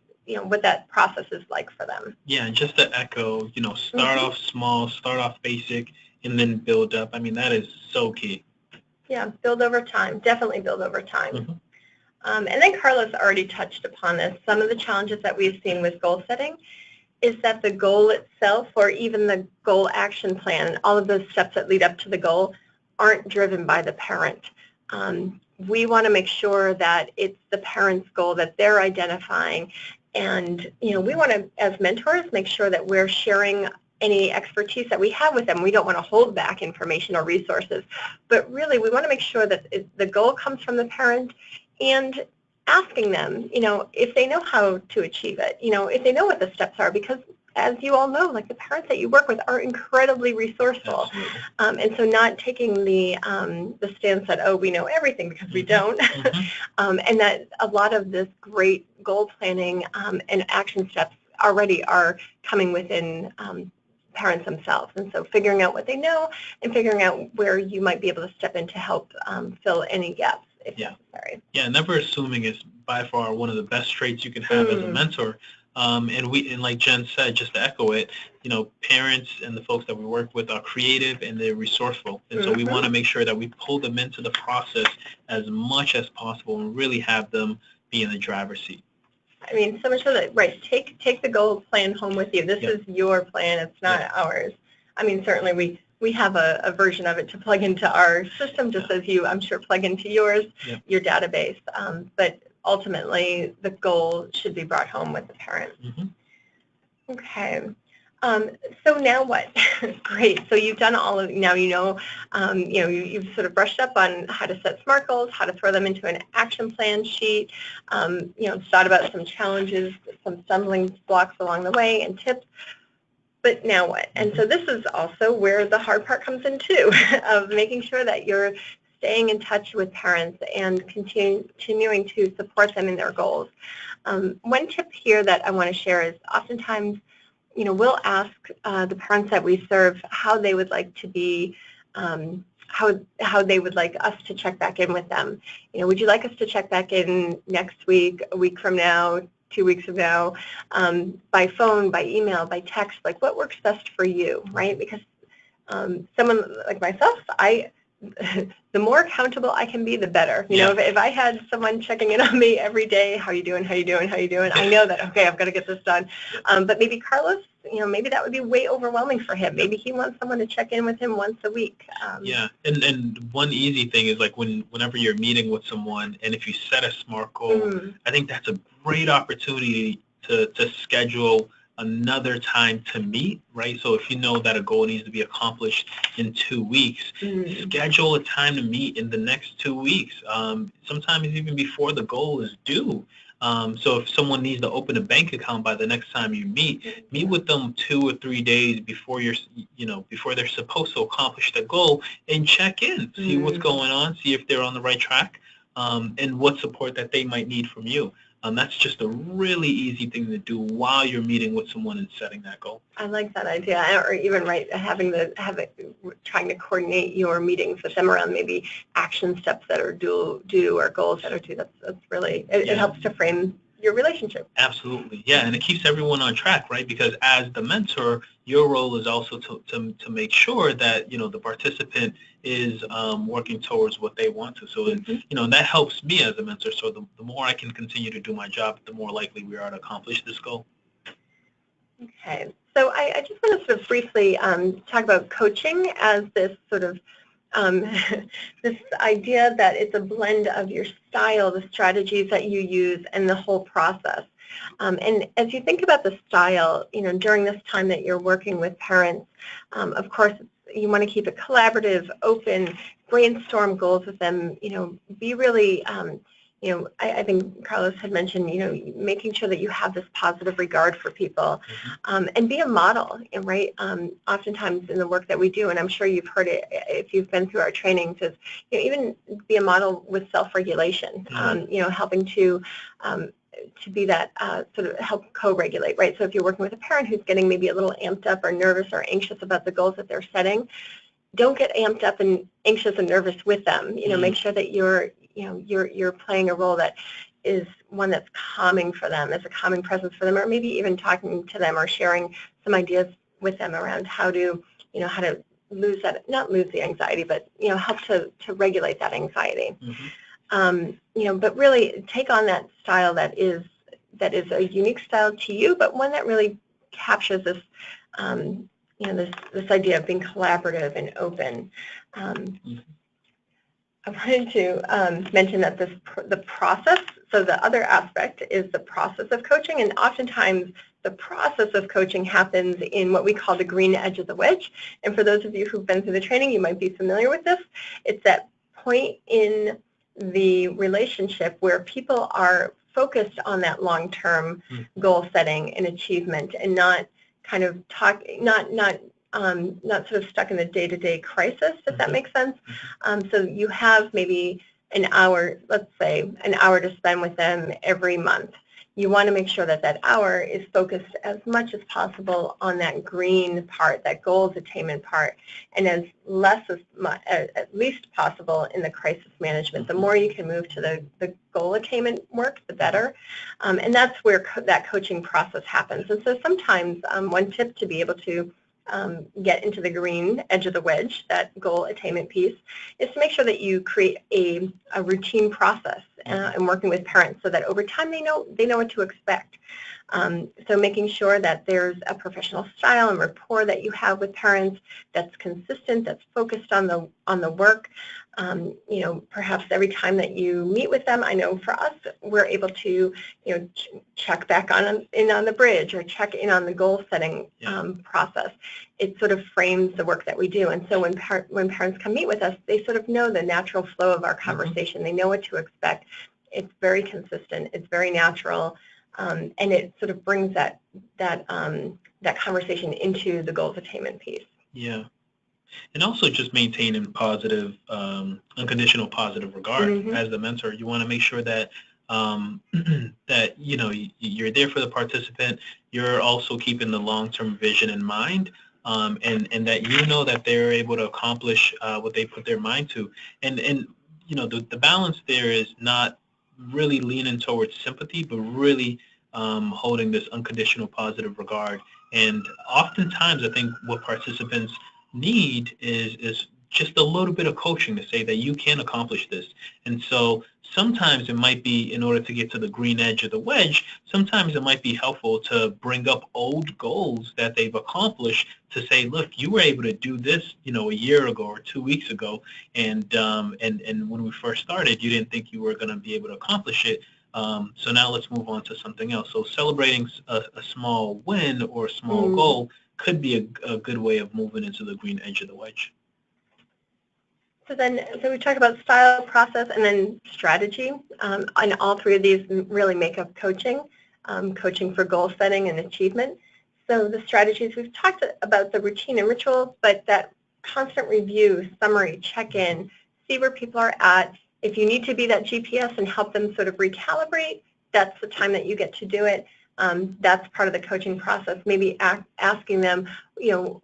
that process is like for them. Yeah, and just to echo, start off small, start off basic, and then build up. I mean, that is so key. Yeah, build over time. Definitely build over time. Mm-hmm. And then Carlos already touched upon this. Some of the challenges that we've seen with goal setting is that the goal itself, or even the goal action plan, and all of those steps that lead up to the goal, aren't driven by the parent. We want to make sure that it's the parent's goal that they're identifying, and we want to, as mentors, make sure that we're sharing any expertise that we have with them. We don't want to hold back information or resources, but really we want to make sure that the goal comes from the parent, and asking them, if they know how to achieve it, if they know what the steps are, because as you all know, like the parents that you work with are incredibly resourceful. And so not taking the stance that, oh, we know everything, because we don't. And that a lot of this great goal planning and action steps already are coming within parents themselves. And so figuring out what they know and figuring out where you might be able to step in to help fill any gaps if necessary. Yeah, never assuming is by far one of the best traits you can have as a mentor. And like Jen said, just to echo it, parents and the folks that we work with are creative and they're resourceful. And so we want to make sure that we pull them into the process as much as possible and really have them be in the driver's seat. I mean, so much so that, right, take the goal plan home with you. This is your plan. It's not ours. I mean, certainly we have a version of it to plug into our system, just as you, I'm sure, plug into yours, your database. But ultimately, the goal should be brought home with the parent. Okay. So now what? Great. So you've done all of, now you've sort of brushed up on how to set SMART goals, how to throw them into an action plan sheet, thought about some challenges, some stumbling blocks along the way, and tips. But now what? And so this is also where the hard part comes in too, of making sure that you're staying in touch with parents and continuing to support them in their goals. One tip here that I want to share is oftentimes, we'll ask the parents that we serve how they would like to be, how they would like us to check back in with them. Would you like us to check back in next week, a week from now, 2 weeks from now, by phone, by email, by text? Like, what works best for you, right? Because someone like myself, the more accountable I can be, the better. If I had someone checking in on me every day, how you doing, how you doing, how you doing, I know that, okay, I've got to get this done. But maybe Carlos, maybe that would be way overwhelming for him. Maybe he wants someone to check in with him once a week. And one easy thing is, like, whenever you're meeting with someone, and if you set a SMART goal, I think that's a great opportunity to schedule another time to meet, right? So if you know that a goal needs to be accomplished in 2 weeks, schedule a time to meet in the next 2 weeks. Sometimes even before the goal is due. So if someone needs to open a bank account by the next time you meet with them 2 or 3 days before before they're supposed to accomplish the goal, and check in, see what's going on, see if they're on the right track, and what support that they might need from you. That's just a really easy thing to do while you're meeting with someone and setting that goal. I like that idea. Or even trying to coordinate your meetings with them around maybe action steps that are due or goals that are due. That's really, it helps to frame your relationship. Absolutely, yeah, and it keeps everyone on track, right? Because as the mentor, your role is also to make sure that the participant is working towards what they want to. So that helps me as a mentor. So the more I can continue to do my job, the more likely we are to accomplish this goal. Okay, so I just want to sort of briefly talk about coaching as this sort of this idea that it's a blend of your style, the strategies that you use, and the whole process. And as you think about the style, during this time that you're working with parents, of course, you want to keep it collaborative, open, brainstorm goals with them, be really, I think Carlos had mentioned, making sure that you have this positive regard for people, and be a model, right? Oftentimes in the work that we do, and I'm sure you've heard it if you've been through our trainings, is even be a model with self-regulation, helping to be that sort of help co-regulate, right? So if you're working with a parent who's getting maybe a little amped up or nervous or anxious about the goals that they're setting, don't get amped up and anxious and nervous with them. Make sure that you're playing a role that is one that's calming for them, as a calming presence for them, or maybe even talking to them or sharing some ideas with them around how to not lose the anxiety, but help to regulate that anxiety. But really take on that style that is a unique style to you, but one that really captures this this idea of being collaborative and open. I wanted to mention that the process, so the other aspect is the process of coaching, and oftentimes the process of coaching happens in what we call the green edge of the wedge. And for those of you who've been through the training, you might be familiar with this. It's that point in the relationship where people are focused on that long-term goal setting and achievement, and not kind of not sort of stuck in the day-to-day crisis, if that makes sense. So you have maybe an hour, let's say, an hour to spend with them every month. You want to make sure that that hour is focused as much as possible on that green part, that goals attainment part, and as less as much, at least possible in the crisis management. The more you can move to the goal attainment work, the better. And that's where that coaching process happens. And so sometimes one tip to be able to get into the green edge of the wedge, that goal attainment piece, is to make sure that you create a routine process in working with parents, so that over time they know what to expect. So making sure that there's a professional style and rapport that you have with parents that's consistent, that's focused on the work. Perhaps every time that you meet with them, I know for us, we're able to, check back in on the bridge, or check in on the goal setting process. It sort of frames the work that we do. And so when parents come meet with us, they sort of know the natural flow of our conversation. They know what to expect. It's very consistent. It's very natural. And it sort of brings that conversation into the goals attainment piece. Yeah. And also just maintaining positive, unconditional positive regard as the mentor. You want to make sure that that you're there for the participant. You're also keeping the long-term vision in mind, and that that they're able to accomplish what they put their mind to. And the balance there is not really leaning towards sympathy, but really holding this unconditional positive regard. And oftentimes, I think what participants need is just a little bit of coaching to say that you can accomplish this. And so sometimes it might be, in order to get to the green edge of the wedge, sometimes it might be helpful to bring up old goals that they've accomplished to say, look, you were able to do this, a year ago or 2 weeks ago, and when we first started, you didn't think you were going to be able to accomplish it. So now let's move on to something else. So celebrating a small win or a small goal could be a good way of moving into the green edge of the wedge. So we talked about style, process, and then strategy. And all three of these really make up coaching, coaching for goal setting and achievement. So the strategies, we've talked about the routine and rituals, but that constant review, summary, check-in, see where people are at. If you need to be that GPS and help them sort of recalibrate, that's the time that you get to do it. That's part of the coaching process. Maybe asking them,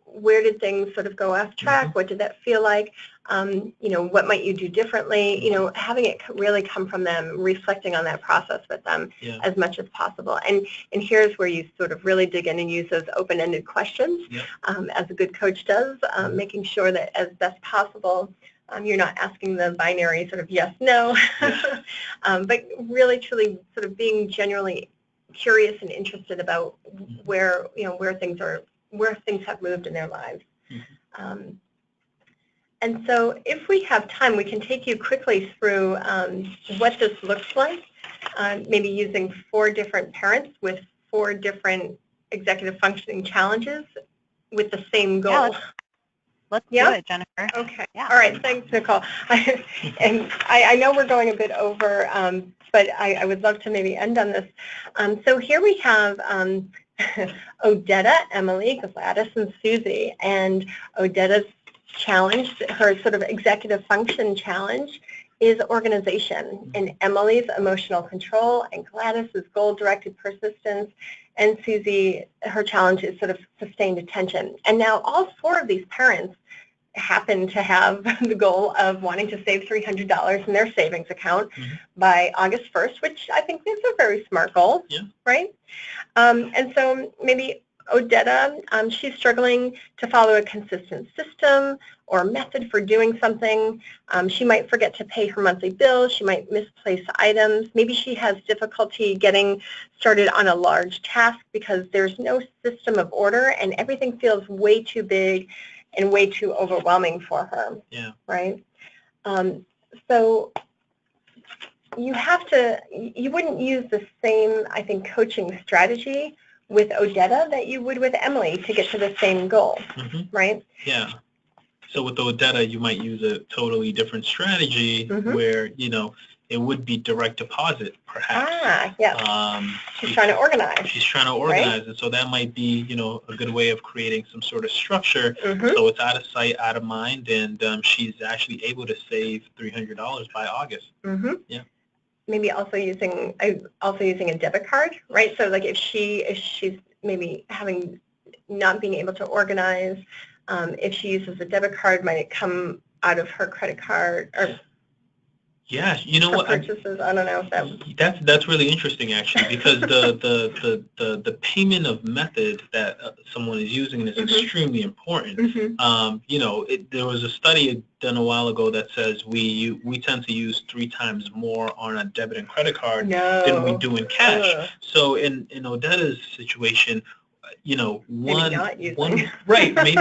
where did things sort of go off track? What did that feel like? What might you do differently? Having it really come from them, reflecting on that process with them as much as possible. And here's where you sort of really dig in and use those open-ended questions, as a good coach does, making sure that as best possible, you're not asking the binary sort of yes, no, but really, truly sort of being genuinely curious and interested about where things have moved in their lives. And so if we have time, we can take you quickly through what this looks like, maybe using 4 different parents with 4 different executive functioning challenges with the same goal. Let's do it, Jennifer. Okay. Yeah. All right. Thanks, Nicole. And I know we're going a bit over, but I would love to maybe end on this. So here we have Odetta, Emily, Gladys, and Susie. And Odetta's challenge, her sort of executive function challenge, is organization. And Emily's emotional control, and Gladys's goal-directed persistence, and Susie, her challenge is sort of sustained attention. And now all four of these parents happen to have the goal of wanting to save $300 in their savings account by August 1st, which I think is a very smart goal, right? And so maybe Odetta, she's struggling to follow a consistent system or method for doing something. She might forget to pay her monthly bill. She might misplace items. Maybe she has difficulty getting started on a large task because there's no system of order and everything feels way too big and way too overwhelming for her, right? So you wouldn't use the same, I think, coaching strategy with Odetta that you would with Emily to get to the same goal, right? Yeah. So with Odetta, you might use a totally different strategy where, it would be direct deposit, perhaps. She's trying to organize. She's trying to organize, and so that might be, a good way of creating some sort of structure. So it's out of sight, out of mind, and she's actually able to save $300 by August. Yeah. Maybe also using a debit card, right? So like if she's maybe not being able to organize, if she uses a debit card, might it come out of her credit card or? Yeah, you know what? Purchases. I don't know if that's really interesting actually, because the payment of method that someone is using is extremely important. There was a study done a while ago that says we tend to use 3 times more on a debit and credit card than we do in cash. So in Odetta's situation, maybe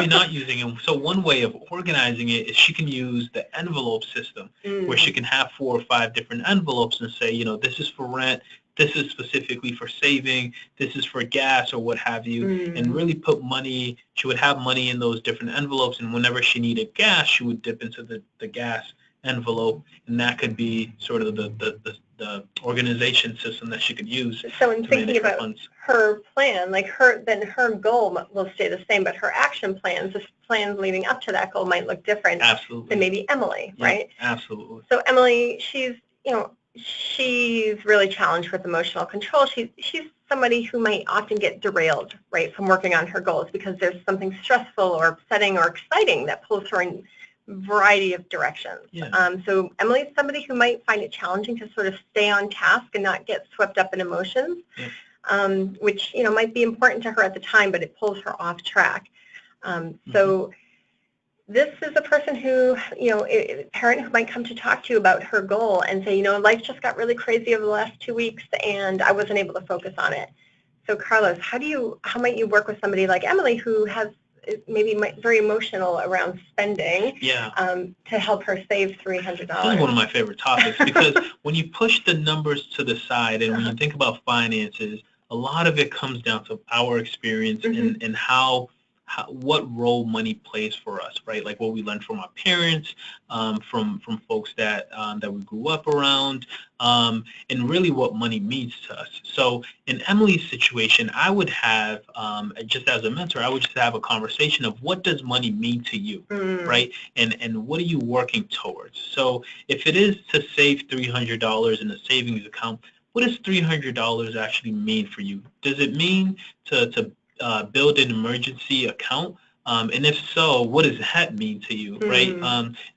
not using it. So one way of organizing it is she can use the envelope system, where she can have 4 or 5 different envelopes and say, this is for rent, this is specifically for saving, this is for gas or what have you, and really put money. She would have money in those different envelopes, and whenever she needed gas, she would dip into the gas envelope, and that could be sort of the organization system that she could use. So in thinking about her plan, then her goal will stay the same, but her action plans, the plans leading up to that goal might look different than maybe Emily, right? Absolutely. So Emily, she's really challenged with emotional control. She's somebody who might often get derailed, right, from working on her goals because there's something stressful or upsetting or exciting that pulls her in variety of directions. So Emily's somebody who might find it challenging to sort of stay on task and not get swept up in emotions, which might be important to her at the time, but it pulls her off track. So this is a person who, a parent who might come to talk to you about her goal and say, life just got really crazy over the last 2 weeks and I wasn't able to focus on it. So Carlos, how might you work with somebody like Emily who has maybe very emotional around spending to help her save $300? This is one of my favorite topics because when you push the numbers to the side and when you think about finances, a lot of it comes down to our experience and what role money plays for us, right? Like what we learned from our parents, from folks that we grew up around, and really what money means to us. So in Emily's situation, I would have, just as a mentor, I would just have a conversation of what does money mean to you, right? And what are you working towards? So if it is to save $300 in a savings account, what does $300 actually mean for you? Does it mean to build an emergency account? And if so, what does that mean to you, right?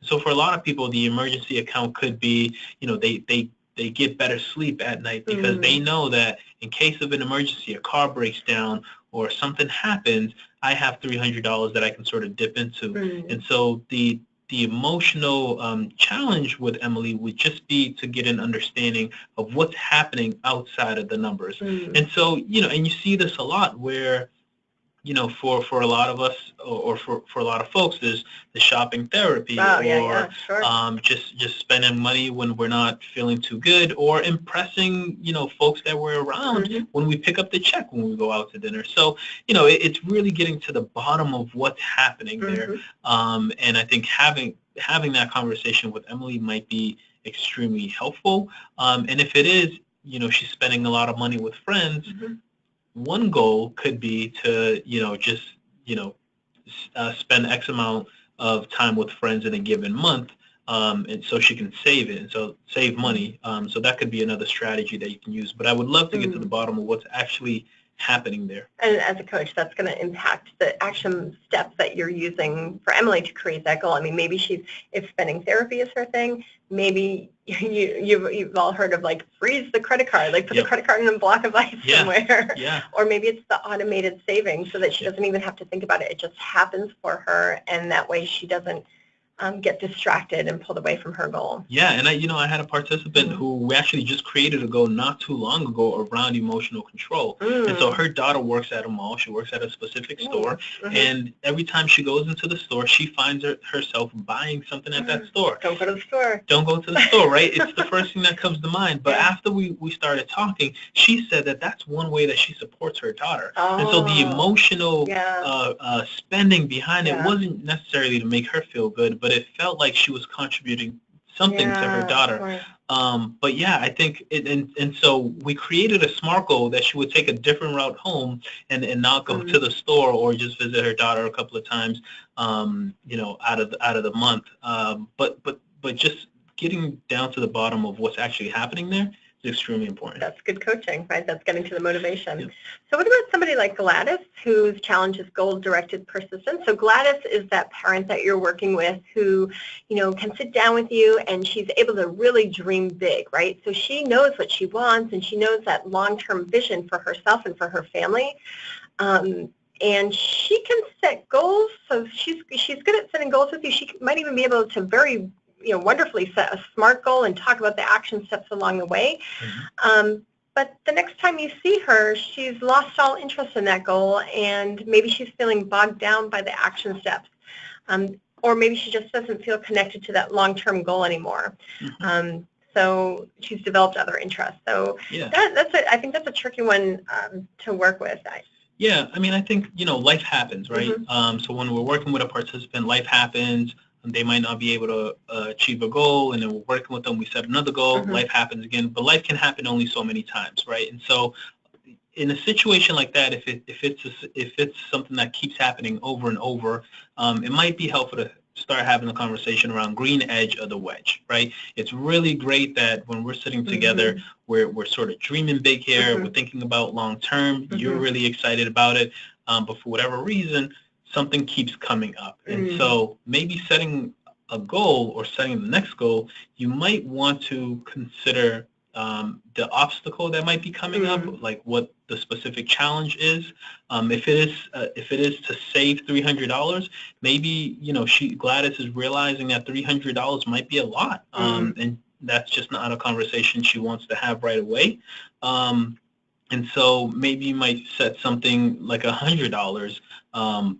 So for a lot of people, the emergency account could be, they get better sleep at night because they know that in case of an emergency, a car breaks down or something happens, I have $300 that I can sort of dip into. And so the emotional challenge with Emily would just be to get an understanding of what's happening outside of the numbers. And so, and you see this a lot where, for a lot of us or for a lot of folks, there's the shopping therapy just spending money when we're not feeling too good or impressing, folks that we're around when we pick up the check when we go out to dinner. So, it's really getting to the bottom of what's happening there. And I think having that conversation with Emily might be extremely helpful. And if it is, she's spending a lot of money with friends, one goal could be to, just, spend X amount of time with friends in a given month, and so she can save it, and so save money. So that could be another strategy that you can use. But I would love to get to the bottom of what's actually happening there. And as a coach, that's going to impact the action steps that you're using for Emily to create that goal. I mean, maybe if spending therapy is her thing, maybe you've all heard of like freeze the credit card, like put the credit card in a block of ice somewhere. Or maybe it's the automated savings so that she doesn't even have to think about it. It just happens for her, and that way she doesn't get distracted and pulled away from her goal. Yeah, and I had a participant who actually just created a goal not too long ago around emotional control. And so her daughter works at a mall. She works at a specific store, and every time she goes into the store, she finds herself buying something at that store. Don't go to the store. Don't go to the store, right? It's the first thing that comes to mind. But after we started talking, she said that that's one way that she supports her daughter. And so the emotional spending behind it wasn't necessarily to make her feel good, but it felt like she was contributing something to her daughter. But yeah, I think and so we created a SMART goal that she would take a different route home and not go to the store or just visit her daughter a couple of times, out of the month. But just getting down to the bottom of what's actually happening there is extremely important. That's good coaching, right? That's getting to the motivation. Yep. So what about somebody like Gladys, whose challenge is goal-directed persistence? So Gladys is that parent that you're working with who, can sit down with you, and she's able to really dream big, right? So she knows what she wants, and she knows that long-term vision for herself and for her family. And she can set goals. So she's good at setting goals with you. She might even be able to very wonderfully set a SMART goal and talk about the action steps along the way. But the next time you see her, she's lost all interest in that goal, and maybe she's feeling bogged down by the action steps. Or maybe she just doesn't feel connected to that long-term goal anymore. So she's developed other interests. So I think that's a tricky one to work with. Yeah, I mean, I think, life happens, right? So when we're working with a participant, life happens. They might not be able to achieve a goal, and then we're working with them. We set another goal. Life happens again, but life can happen only so many times, right? And so, in a situation like that, if it's something that keeps happening over and over, it might be helpful to start having a conversation around green edge of the wedge, right? It's really great that when we're sitting together, we're sort of dreaming big here. We're thinking about long term. You're really excited about it, but for whatever reason, something keeps coming up. And so maybe setting a goal or setting the next goal, you might want to consider the obstacle that might be coming up, like what the specific challenge is. If it is to save $300, maybe Gladys is realizing that $300 might be a lot, and that's just not a conversation she wants to have right away. And so maybe you might set something like $100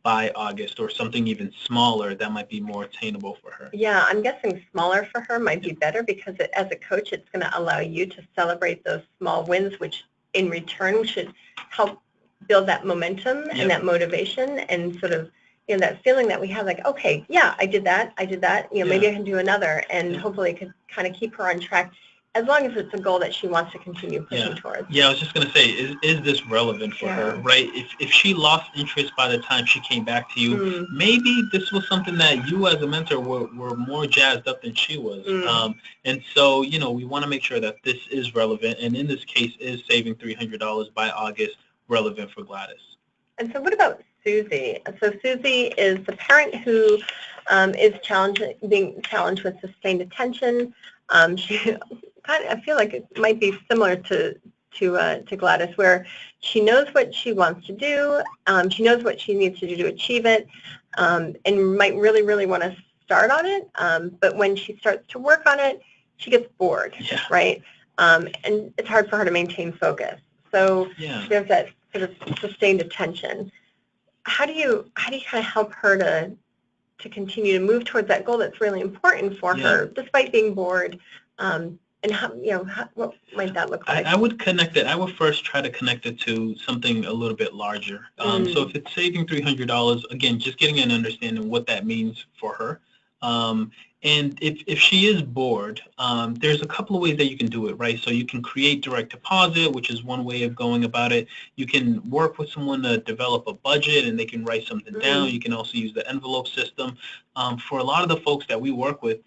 by August, or something even smaller that might be more attainable for her. Yeah, I'm guessing smaller for her might be better, because as a coach, it's going to allow you to celebrate those small wins, which in return should help build that momentum and that motivation, and sort of that feeling that we have, like, okay, yeah, I did that, maybe I can do another, and hopefully it could kind of keep her on track, as long as it's a goal that she wants to continue pushing towards. Yeah, I was just going to say, is this relevant for her, right? If she lost interest by the time she came back to you, maybe this was something that you as a mentor were more jazzed up than she was. And so, we want to make sure that this is relevant, and in this case, is saving $300 by August relevant for Gladys. And so what about Susie? So Susie is the parent who is being challenged with sustained attention. She I feel like it might be similar to Gladys, where she knows what she wants to do, she knows what she needs to do to achieve it, and might really, really want to start on it, but when she starts to work on it, she gets bored, right? And it's hard for her to maintain focus. So there's that sort of sustained attention. How do you kind of help her to continue to move towards that goal that's really important for her, despite being bored? And what might that look like? I would connect it. I would first try to connect it to something a little bit larger. So if it's saving $300, again, just getting an understanding what that means for her. And if she is bored, there's a couple of ways that you can do it, right? So you can create direct deposit, which is one way of going about it. You can work with someone to develop a budget and they can write something down. You can also use the envelope system. For a lot of the folks that we work with,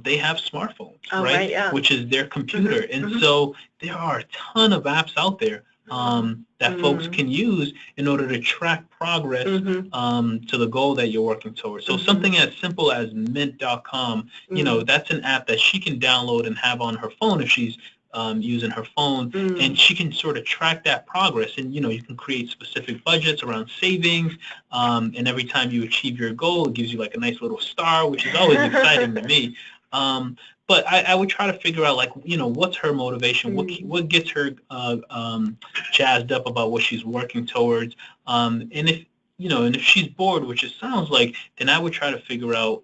they have smartphones, right? Yeah. Which is their computer. And so there are a ton of apps out there that folks can use in order to track progress to the goal that you're working towards. So something as simple as mint.com, you know, that's an app that she can download and have on her phone if she's using her phone, and she can sort of track that progress. And, you know, you can create specific budgets around savings, and every time you achieve your goal, it gives you like a nice little star, which is always exciting to me. But I would try to figure out, like, you know, what's her motivation, what gets her jazzed up about what she's working towards, and if, you know, and if she's bored, which it sounds like, then I would try to figure out,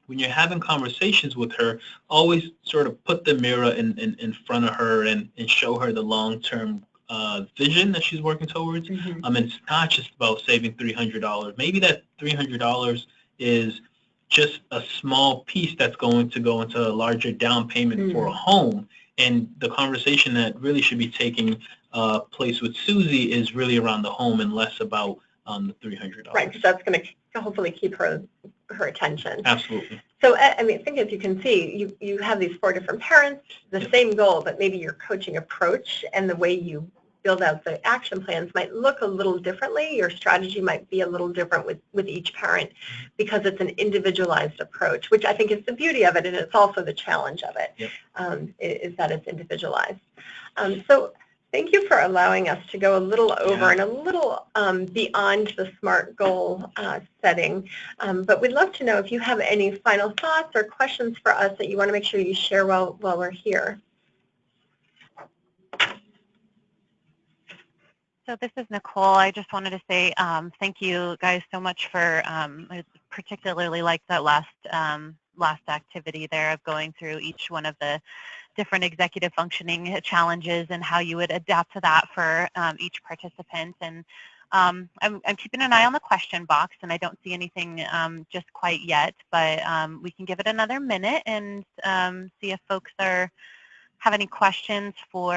when you're having conversations with her, always sort of put the mirror in front of her and show her the long-term vision that she's working towards. And it's not just about saving $300. Maybe that $300 is just a small piece that's going to go into a larger down payment for a home. And the conversation that really should be taking place with Susie is really around the home and less about the $300. Right, because that's going to hopefully keep her attention. Absolutely. So, I mean, I think as you can see, you have these 4 different parents, the same goal, but maybe your coaching approach and the way you build out the action plans might look a little differently. Your strategy might be a little different with each parent because it's an individualized approach, which I think is the beauty of it, and it's also the challenge of it, is that it's individualized. So thank you for allowing us to go a little over and a little beyond the SMART goal setting. But we'd love to know if you have any final thoughts or questions for us that you want to make sure you share while we're here. So this is Nicole. I just wanted to say thank you guys so much for, I particularly like that last activity there of going through each one of the different executive functioning challenges and how you would adapt to that for each participant. And I'm keeping an eye on the question box, and I don't see anything just quite yet, but we can give it another minute and see if folks have any questions for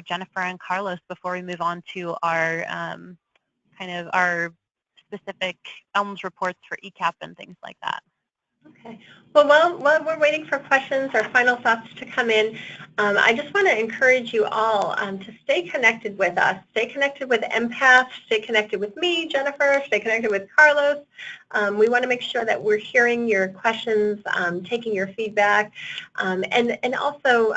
Jennifer and Carlos before we move on to our kind of our specific ELMS reports for ECAP and things like that. Okay. Well, while we're waiting for questions or final thoughts to come in, I just want to encourage you all to stay connected with us. Stay connected with Empath. Stay connected with me, Jennifer. Stay connected with Carlos. We want to make sure that we're hearing your questions, taking your feedback, and also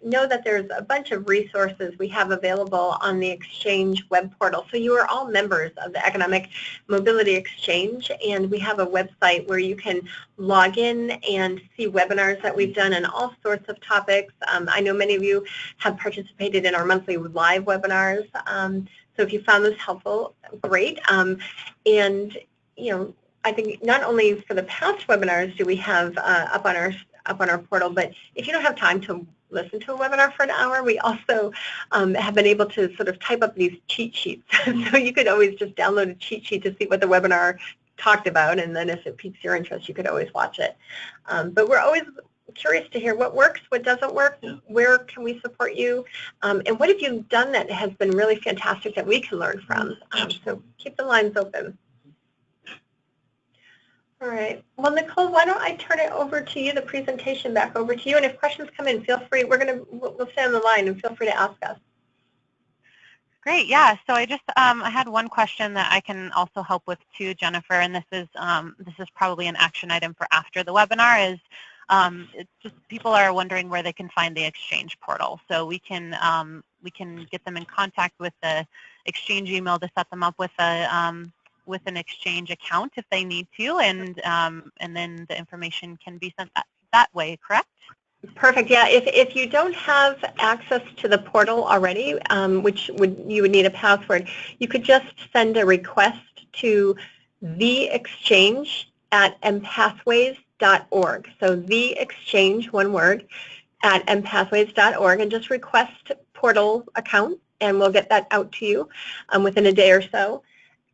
know that there's a bunch of resources we have available on the Exchange web portal. So you are all members of the Economic Mobility Exchange, and we have a website where you can log in and see webinars that we've done on all sorts of topics. I know many of you have participated in our monthly live webinars. So if you found this helpful, great. And you know, I think not only for the past webinars do we have up on our portal, but if you don't have time to listen to a webinar for an hour, we also have been able to sort of type up these cheat sheets. So you could always just download a cheat sheet to see what the webinar talked about, and then if it piques your interest, you could always watch it. But we're always curious to hear what works, what doesn't work, where can we support you, and what have you done that has been really fantastic that we can learn from. So keep the lines open. All right. Well, Nicole, why don't I turn it over to you, the presentation back over to you, and if questions come in, feel free. We'll stay on the line and feel free to ask us. Great, yeah. So I just I had one question that I can also help with too, Jennifer, and this is probably an action item for after the webinar. Is it's just people are wondering where they can find the Exchange portal, so we can get them in contact with the Exchange email to set them up with an Exchange account if they need to, and then the information can be sent that way. Correct? Perfect. Yeah. If you don't have access to the portal already, which you would need a password, you could just send a request to theexchange@empathways.org. So theexchange, one word, @empathways.org, and just request portal account, and we'll get that out to you within a day or so.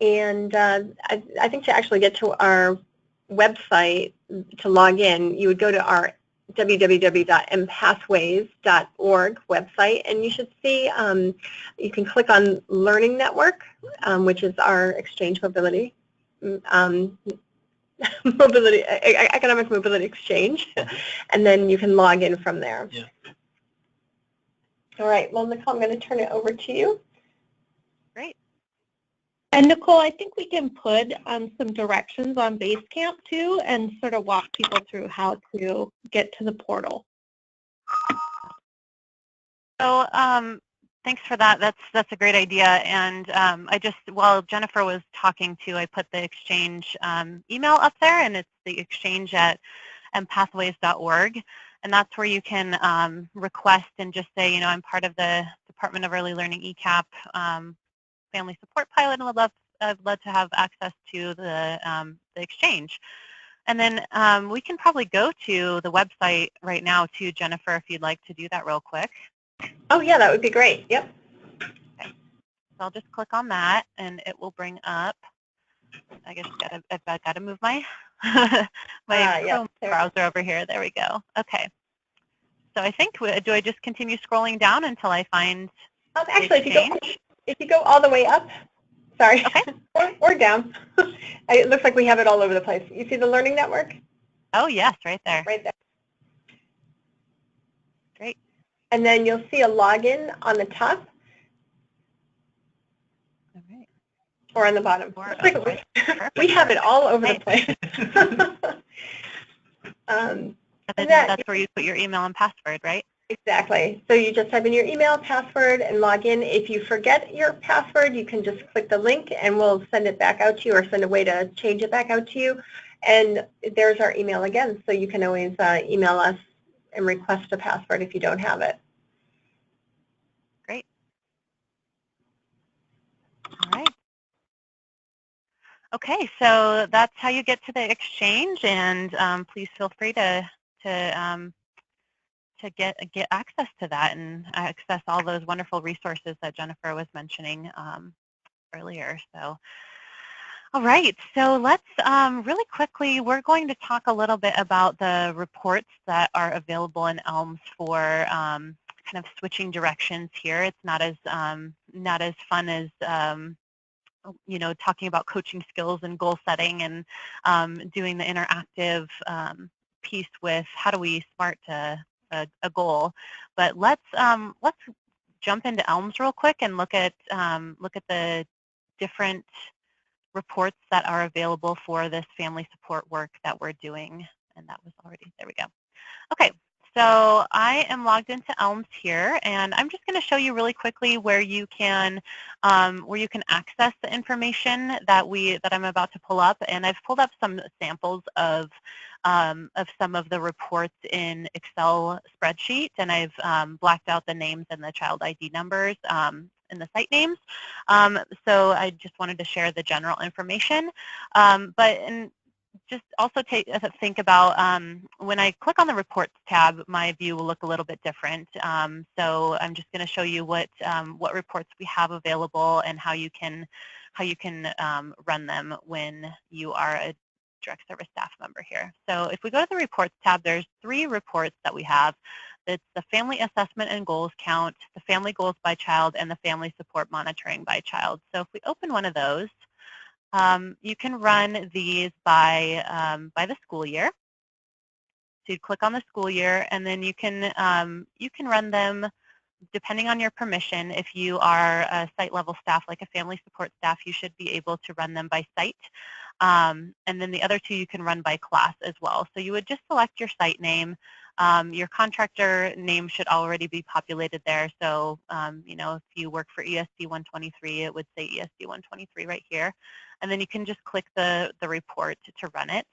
And I think to actually get to our website to log in, you would go to our www.mpathways.org website, and you should see, you can click on Learning Network, which is our exchange mobility, economic mobility exchange, and then you can log in from there. Yeah. All right, well, Nicole, I'm going to turn it over to you. Great. And Nicole, I think we can put some directions on Basecamp too, and sort of walk people through how to get to the portal. So thanks for that. That's a great idea. And while Jennifer was talking too, I put the exchange email up there, and it's the exchange@mpathways.org. And that's where you can request and just say, you know, I'm part of the Department of Early Learning ECAP Family Support Pilot, and I'd love to have access to the exchange. And then we can probably go to the website right now too, Jennifer, if you'd like to do that real quick. Oh yeah, that would be great. Yep. Okay. So I'll just click on that, and it will bring up. I guess I've got to move my Chrome browser over here. There we go. Okay. So I think, do I just continue scrolling down until I find actually, if you go all the way up, sorry, okay. or down, it looks like we have it all over the place. You see the Learning Network? Oh yes, right there. Right there. Great. And then you'll see a login on the top. All right. Or on the bottom. Okay. We have it all over the place. And then that's where you put your email and password, right? Exactly. So you just type in your email, password, and log in. If you forget your password, you can just click the link, and we'll send it back out to you, or send a way to change it back out to you. And there's our email again, so you can always email us and request a password if you don't have it. Great. All right. Okay, so that's how you get to the exchange, and please feel free to get access to that and access all those wonderful resources that Jennifer was mentioning earlier. So, all right, so let's really quickly, we're going to talk a little bit about the reports that are available in ELMS for kind of switching directions here. It's not as fun as you know, talking about coaching skills and goal setting and doing the interactive piece with how do we SMART a goal. But let's jump into ELMS real quick and look at the different reports that are available for this family support work that we're doing. And that was already, there we go. Okay. So I am logged into ELMS here, and I'm just going to show you really quickly where you can access the information that I'm about to pull up. And I've pulled up some samples of some of the reports in Excel spreadsheet, and I've blacked out the names and the child ID numbers and the site names. So I just wanted to share the general information, just also think about when I click on the reports tab, my view will look a little bit different. So I'm just going to show you what reports we have available and how you can run them when you are a direct service staff member here. So if we go to the reports tab, there's 3 reports that we have. It's the family assessment and goals count, the family goals by child, and the family support monitoring by child. So if we open one of those, you can run these by the school year. So you click on the school year, and then you can run them depending on your permission. If you are a site level staff, like a family support staff, you should be able to run them by site. And then the other 2 you can run by class as well. So you would just select your site name. Your contractor name should already be populated there. So you know, if you work for ESD 123, it would say ESD 123 right here. And then you can just click the report to run it.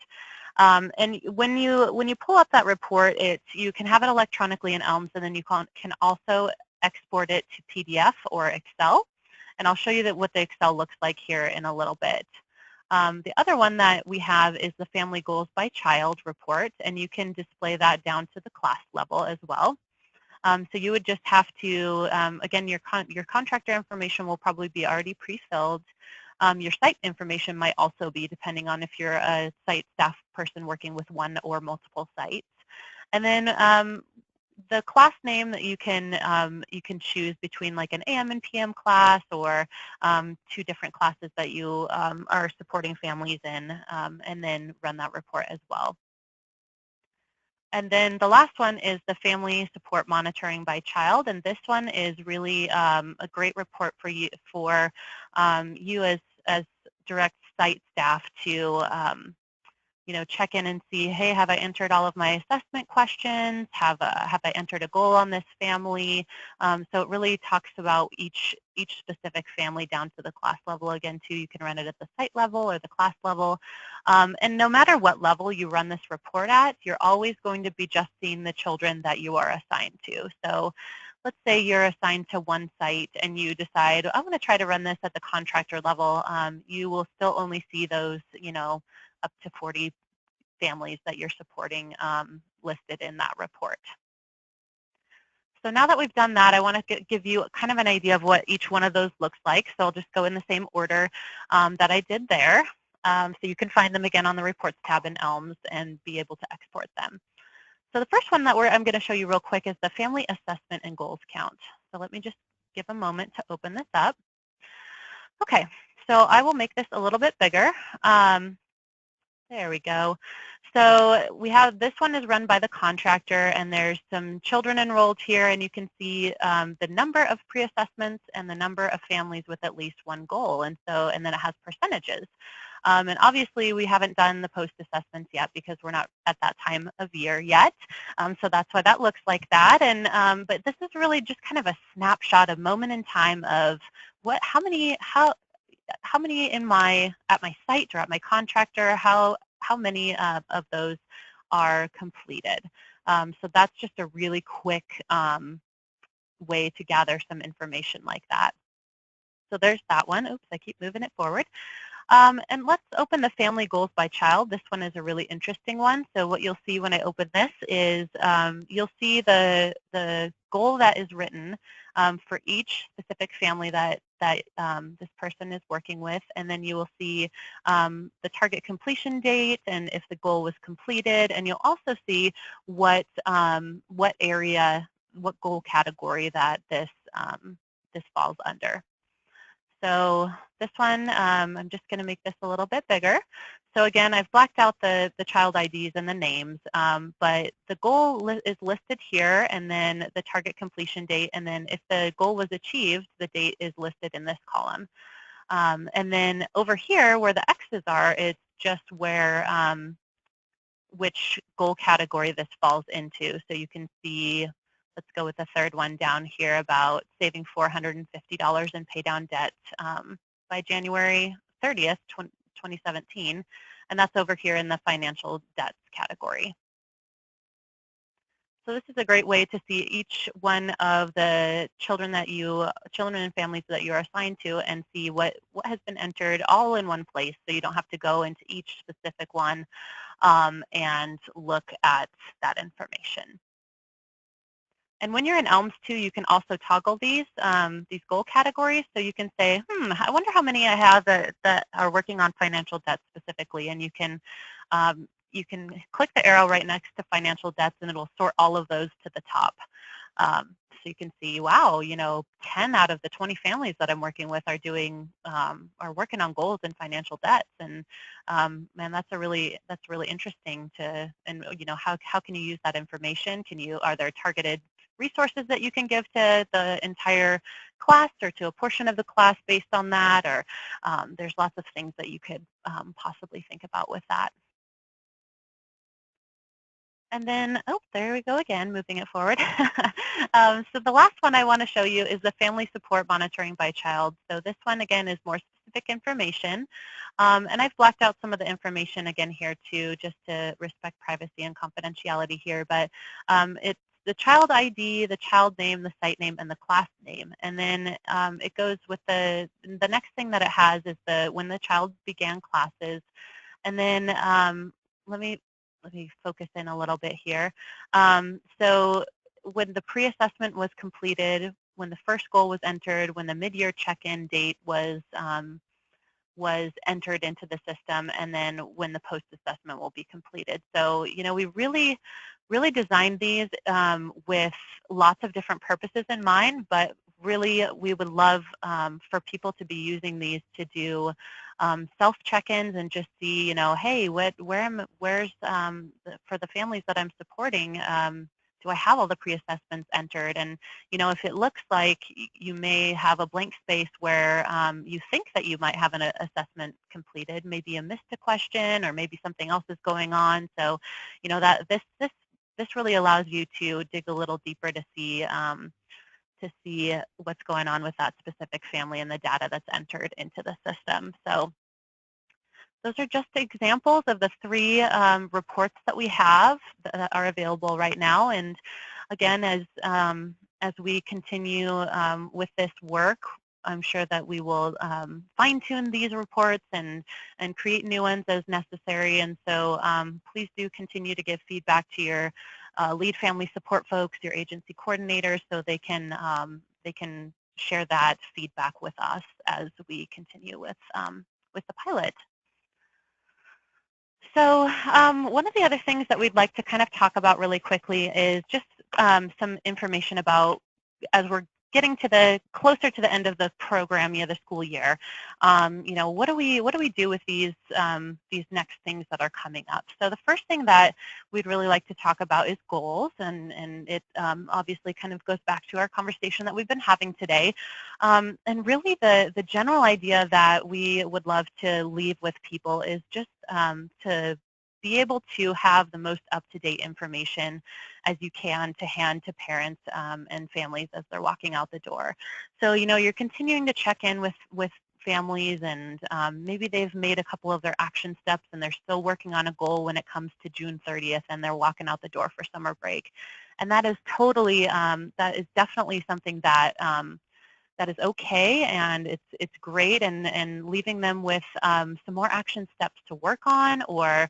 And when you pull up that report, you can have it electronically in ELMS, and then you can also export it to PDF or Excel. And I'll show you what the Excel looks like here in a little bit. The other one that we have is the Family Goals by Child report, and you can display that down to the class level as well. So you would just have to, again, your contractor information will probably be already pre-filled. Your site information might also be, depending on if you're a site staff person working with one or multiple sites. And then the class name that you can choose between like an AM and PM class, or 2 different classes that you are supporting families in, and then run that report as well. And then the last one is the family support monitoring by child, and this one is really a great report for you you as direct site staff to check in and see, hey, have I entered all of my assessment questions? Have I entered a goal on this family? So it really talks about each specific family down to the class level. Again, too, you can run it at the site level or the class level. And no matter what level you run this report at, you're always going to be just seeing the children that you are assigned to. So let's say you're assigned to one site and you decide, I want to try to run this at the contractor level. You will still only see those, up to 40 families that you're supporting listed in that report. So now that we've done that, I want to give you kind of an idea of what each one of those looks like. So I'll just go in the same order that I did there. So you can find them again on the Reports tab in ELMS and be able to export them. So the first one that I'm going to show you real quick is the Family Assessment and Goals Count. So let me just give a moment to open this up. Okay, so I will make this a little bit bigger. There we go. So we have, this one is run by the contractor, and there's some children enrolled here, and you can see the number of pre-assessments and the number of families with at least one goal, and then it has percentages. And obviously we haven't done the post-assessments yet because we're not at that time of year yet, so that's why that looks like that. And but this is really just kind of a snapshot, a moment in time of how many at my site or at my contractor, how many of those are completed. So that's just a really quick way to gather some information like that. So there's that one. Oops, I keep moving it forward. And let's open the family goals by child. This one is a really interesting one. So what you'll see when I open this is you'll see the goal that is written for each specific family that this person is working with, and then you will see the target completion date and if the goal was completed, and you'll also see what area, what goal category that this falls under. So this one, I'm just going to make this a little bit bigger. So again, I've blacked out the child IDs and the names, but the goal is listed here, and then the target completion date, and then if the goal was achieved, the date is listed in this column. And then over here where the X's are, it's just where which goal category this falls into. So you can see, let's go with the third one down here about saving $450 in pay down debt by January 30th, 2017. And that's over here in the financial debts category. So this is a great way to see each one of the children and families that you're assigned to, and see what has been entered all in one place, so you don't have to go into each specific one and look at that information. And when you're in ELMS too, you can also toggle these goal categories. So you can say, I wonder how many I have that are working on financial debt specifically, and you can click the arrow right next to financial debts, and it'll sort all of those to the top. So you can see, wow, 10 out of the 20 families that I'm working with are working on goals in financial debts, and man, that's really interesting to, and how can you use that information? Are there targeted resources that you can give to the entire class or to a portion of the class based on that, or there's lots of things that you could possibly think about with that. And then, oh, there we go again, moving it forward. So the last one I want to show you is the family support monitoring by child. So this one, again, is more specific information. And I've blacked out some of the information again here too, just to respect privacy and confidentiality here. But it's the child ID, the child name, the site name, and the class name. And then it goes with the next thing that it has is when the child began classes. And then let me focus in a little bit here. So when the pre-assessment was completed, when the first goal was entered, when the mid-year check-in date was was entered into the system, and then when the post-assessment will be completed. So, we really designed these with lots of different purposes in mind, but really we would love for people to be using these to do self check-ins and just see, hey, where's for the families that I'm supporting, do I have all the pre-assessments entered? And, if it looks like you may have a blank space where you think that you might have an assessment completed, maybe you missed a question or maybe something else is going on. So, that this really allows you to dig a little deeper to see what's going on with that specific family and the data that's entered into the system. So those are just examples of the 3 reports that we have that are available right now. And again, as we continue with this work, I'm sure that we will fine-tune these reports and create new ones as necessary. And so please do continue to give feedback to your lead family support folks, your agency coordinators, so they can share that feedback with us as we continue with the pilot. So one of the other things that we'd like to kind of talk about really quickly is just some information about, as we're getting closer to the end of the program, the school year, what do we do with these next things that are coming up? So the first thing that we'd really like to talk about is goals, and it obviously kind of goes back to our conversation that we've been having today. And really the general idea that we would love to leave with people is just to be able to have the most up-to-date information as you can to hand to parents and families as they're walking out the door. So, you're continuing to check in with families, and maybe they've made a couple of their action steps and they're still working on a goal when it comes to June 30th and they're walking out the door for summer break. And that is totally, that is definitely something that that is okay, and it's great, and leaving them with some more action steps to work on, or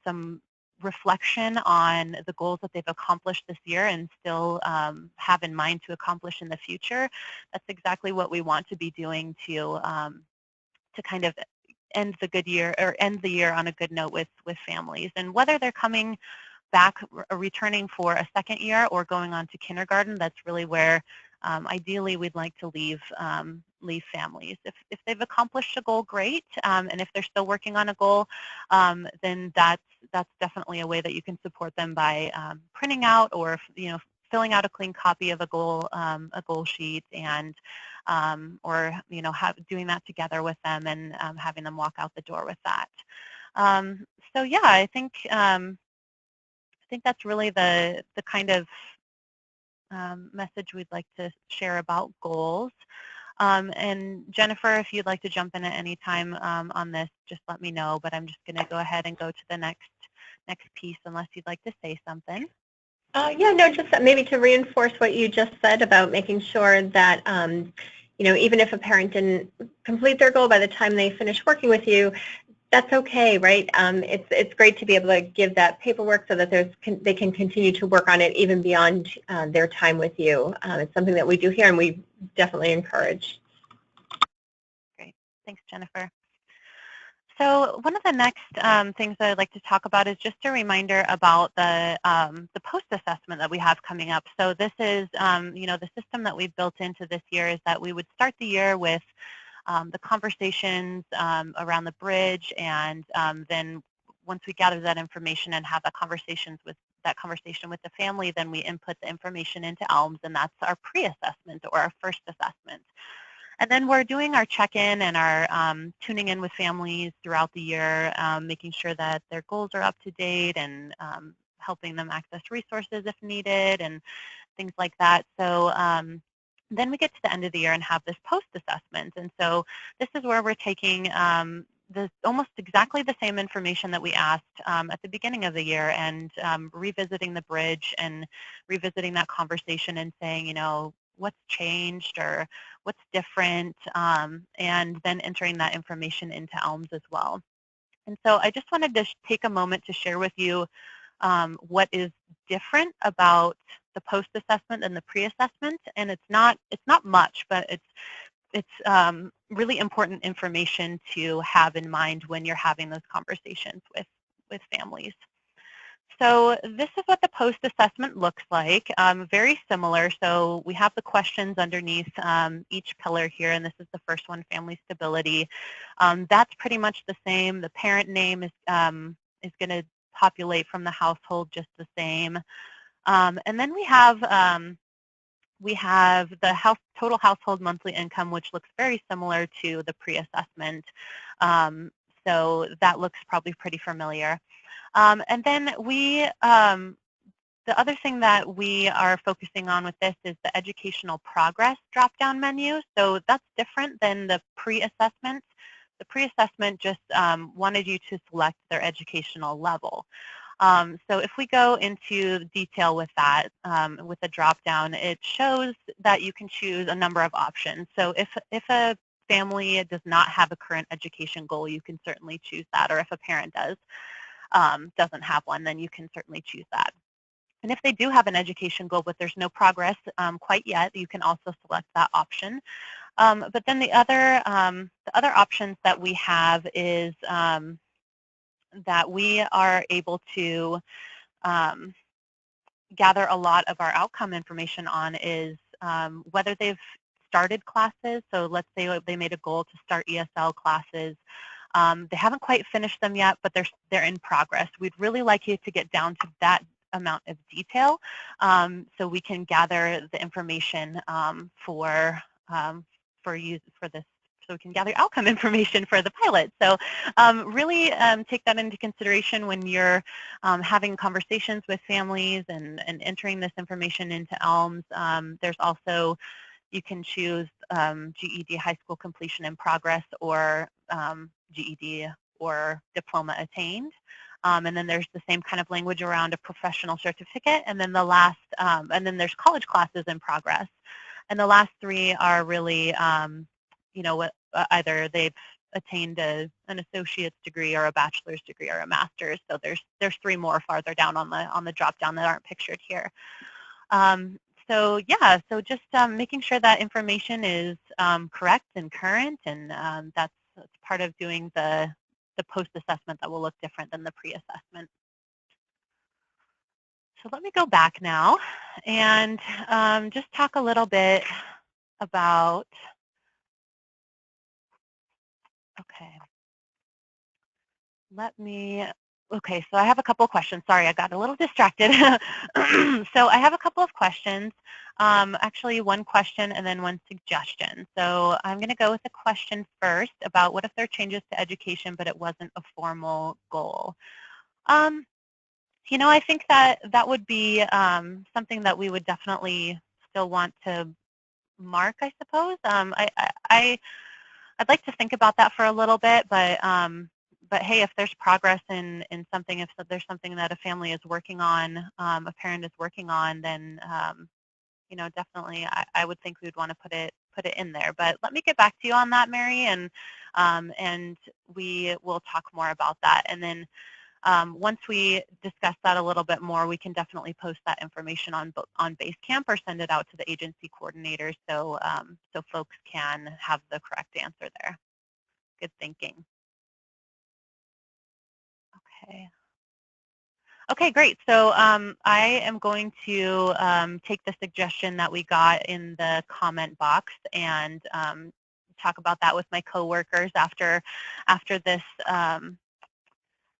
some reflection on the goals that they've accomplished this year and still have in mind to accomplish in the future. That's exactly what we want to be doing to kind of end the year on a good note with families. And whether they're coming back, returning for a second year or going on to kindergarten, that's really where ideally we'd like to leave families. If they've accomplished a goal, great, and if they're still working on a goal, then that's definitely a way that you can support them by printing out or filling out a clean copy of a goal sheet, and or doing that together with them and having them walk out the door with that. So yeah, I think that's really the kind of message we'd like to share about goals. And Jennifer, if you'd like to jump in at any time on this, just let me know. But I'm just going to go ahead and go to the next piece, unless you'd like to say something. Yeah, no, just maybe to reinforce what you just said about making sure that even if a parent didn't complete their goal by the time they finish working with you, that's okay, right? It's great to be able to give that paperwork so that they can continue to work on it even beyond their time with you. It's something that we do here, and we definitely encourage. Great, thanks, Jennifer. So one of the next things that I'd like to talk about is just a reminder about the post-assessment that we have coming up. So this is, the system that we've built into this year is that we would start the year with the conversations around the bridge, and then once we gather that information and have that conversation with the family, then we input the information into ELMS, and that's our pre-assessment or our first assessment. And then we're doing our check-in and our tuning in with families throughout the year, making sure that their goals are up to date, and helping them access resources if needed and things like that. So then we get to the end of the year and have this post-assessment. And so this is where we're taking almost exactly the same information that we asked at the beginning of the year, and revisiting the bridge and revisiting that conversation and saying, what's changed or what's different, and then entering that information into ELMS as well. And so I just wanted to take a moment to share with you what is different about the post-assessment and the pre-assessment. And it's not much, but it's really important information to have in mind when you're having those conversations with families. So this is what the post-assessment looks like, very similar. So we have the questions underneath each pillar here, and this is the first one, family stability. That's pretty much the same. The parent name is going to populate from the household just the same. And then we have the total household monthly income, which looks very similar to the pre-assessment. So that looks probably pretty familiar. And then the other thing that we are focusing on with this is the educational progress drop-down menu. So that's different than the pre-assessment. The pre-assessment just wanted you to select their educational level. So if we go into detail with that, with the drop-down, it shows that you can choose a number of options. So if a family does not have a current education goal, you can certainly choose that, or if a parent doesn't have one, then you can certainly choose that. And if they do have an education goal, but there's no progress quite yet, you can also select that option. But then the other options that we have is that we are able to gather a lot of our outcome information on is whether they've started classes. So let's say they made a goal to start ESL classes. They haven't quite finished them yet, but they're in progress. We'd really like you to get down to that amount of detail so we can gather the information for this, so we can gather outcome information for the pilot. So really take that into consideration when you're having conversations with families and entering this information into ELMS. There's also, you can choose GED high school completion in progress, or GED or diploma attained. And then there's the same kind of language around a professional certificate. And then the last, and then there's college classes in progress. And the last three are really, you know, either they've attained an associate's degree or a bachelor's degree or a master's. So there's three more farther down on the drop down that aren't pictured here. So yeah, so just making sure that information is correct and current, and that's part of doing the post-assessment that will look different than the pre-assessment. So let me go back now and just talk a little bit about, okay, so I have a couple of questions. Sorry, I got a little distracted. So I have a couple of questions, actually one question and then one suggestion. So I'm going to go with a question first about what if there are changes to education, but it wasn't a formal goal. You know, I think that would be something that we would definitely still want to mark, I suppose. I'd like to think about that for a little bit, but hey, if there's progress in something, if there's something that a family is working on, a parent is working on, then you know, definitely I would think we'd want to put it in there. But let me get back to you on that, Mary, and we will talk more about that. And then once we discuss that a little bit more, we can definitely post that information on Basecamp or send it out to the agency coordinators so so folks can have the correct answer there. Good thinking. Okay. Okay, great. So I am going to take the suggestion that we got in the comment box and talk about that with my coworkers after this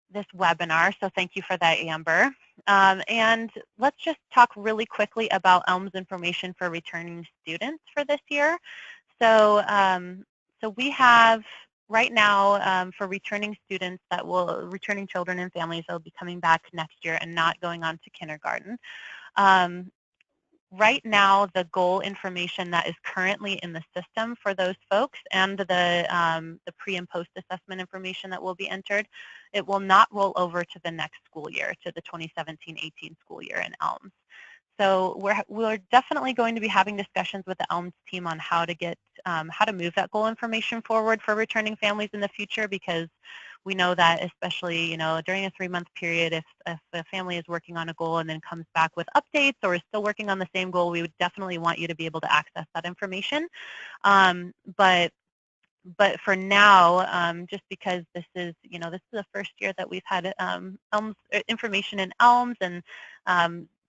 this webinar. So thank you for that, Amber. And let's just talk really quickly about ELMS information for returning students for this year. So so we have right now for returning students returning children and families that will be coming back next year and not going on to kindergarten. Right now, the goal information that is currently in the system for those folks and the pre and post assessment information that will be entered, it will not roll over to the next school year, to the 2017-18 school year in ELMS. So we're definitely going to be having discussions with the ELMS team on how to move that goal information forward for returning families in the future, because we know that especially, during a 3-month period, if a family is working on a goal and then comes back with updates or is still working on the same goal, we would definitely want you to be able to access that information. But for now, just because this is the first year that we've had ELMS information in ELMS, and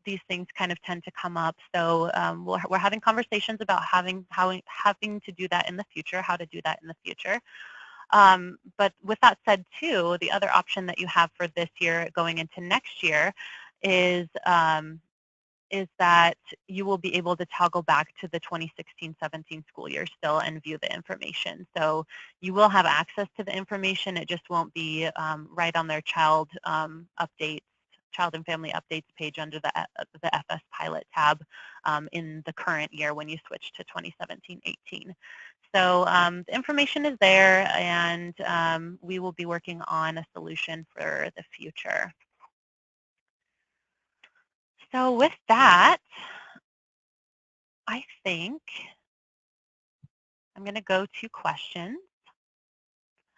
these things kind of tend to come up. So we're having conversations about having to do that in the future, how to do that in the future. But with that said, too, the other option that you have for this year going into next year is that you will be able to toggle back to the 2016-17 school year still and view the information. So you will have access to the information. It just won't be right on their child and family updates page under the FS Pilot tab in the current year when you switch to 2017-18. So the information is there, and we will be working on a solution for the future. So with that, I think I'm going to go to questions.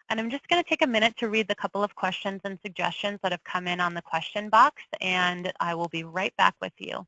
And I'm just going to take a minute to read the couple of questions and suggestions that have come in on the question box, and I will be right back with you.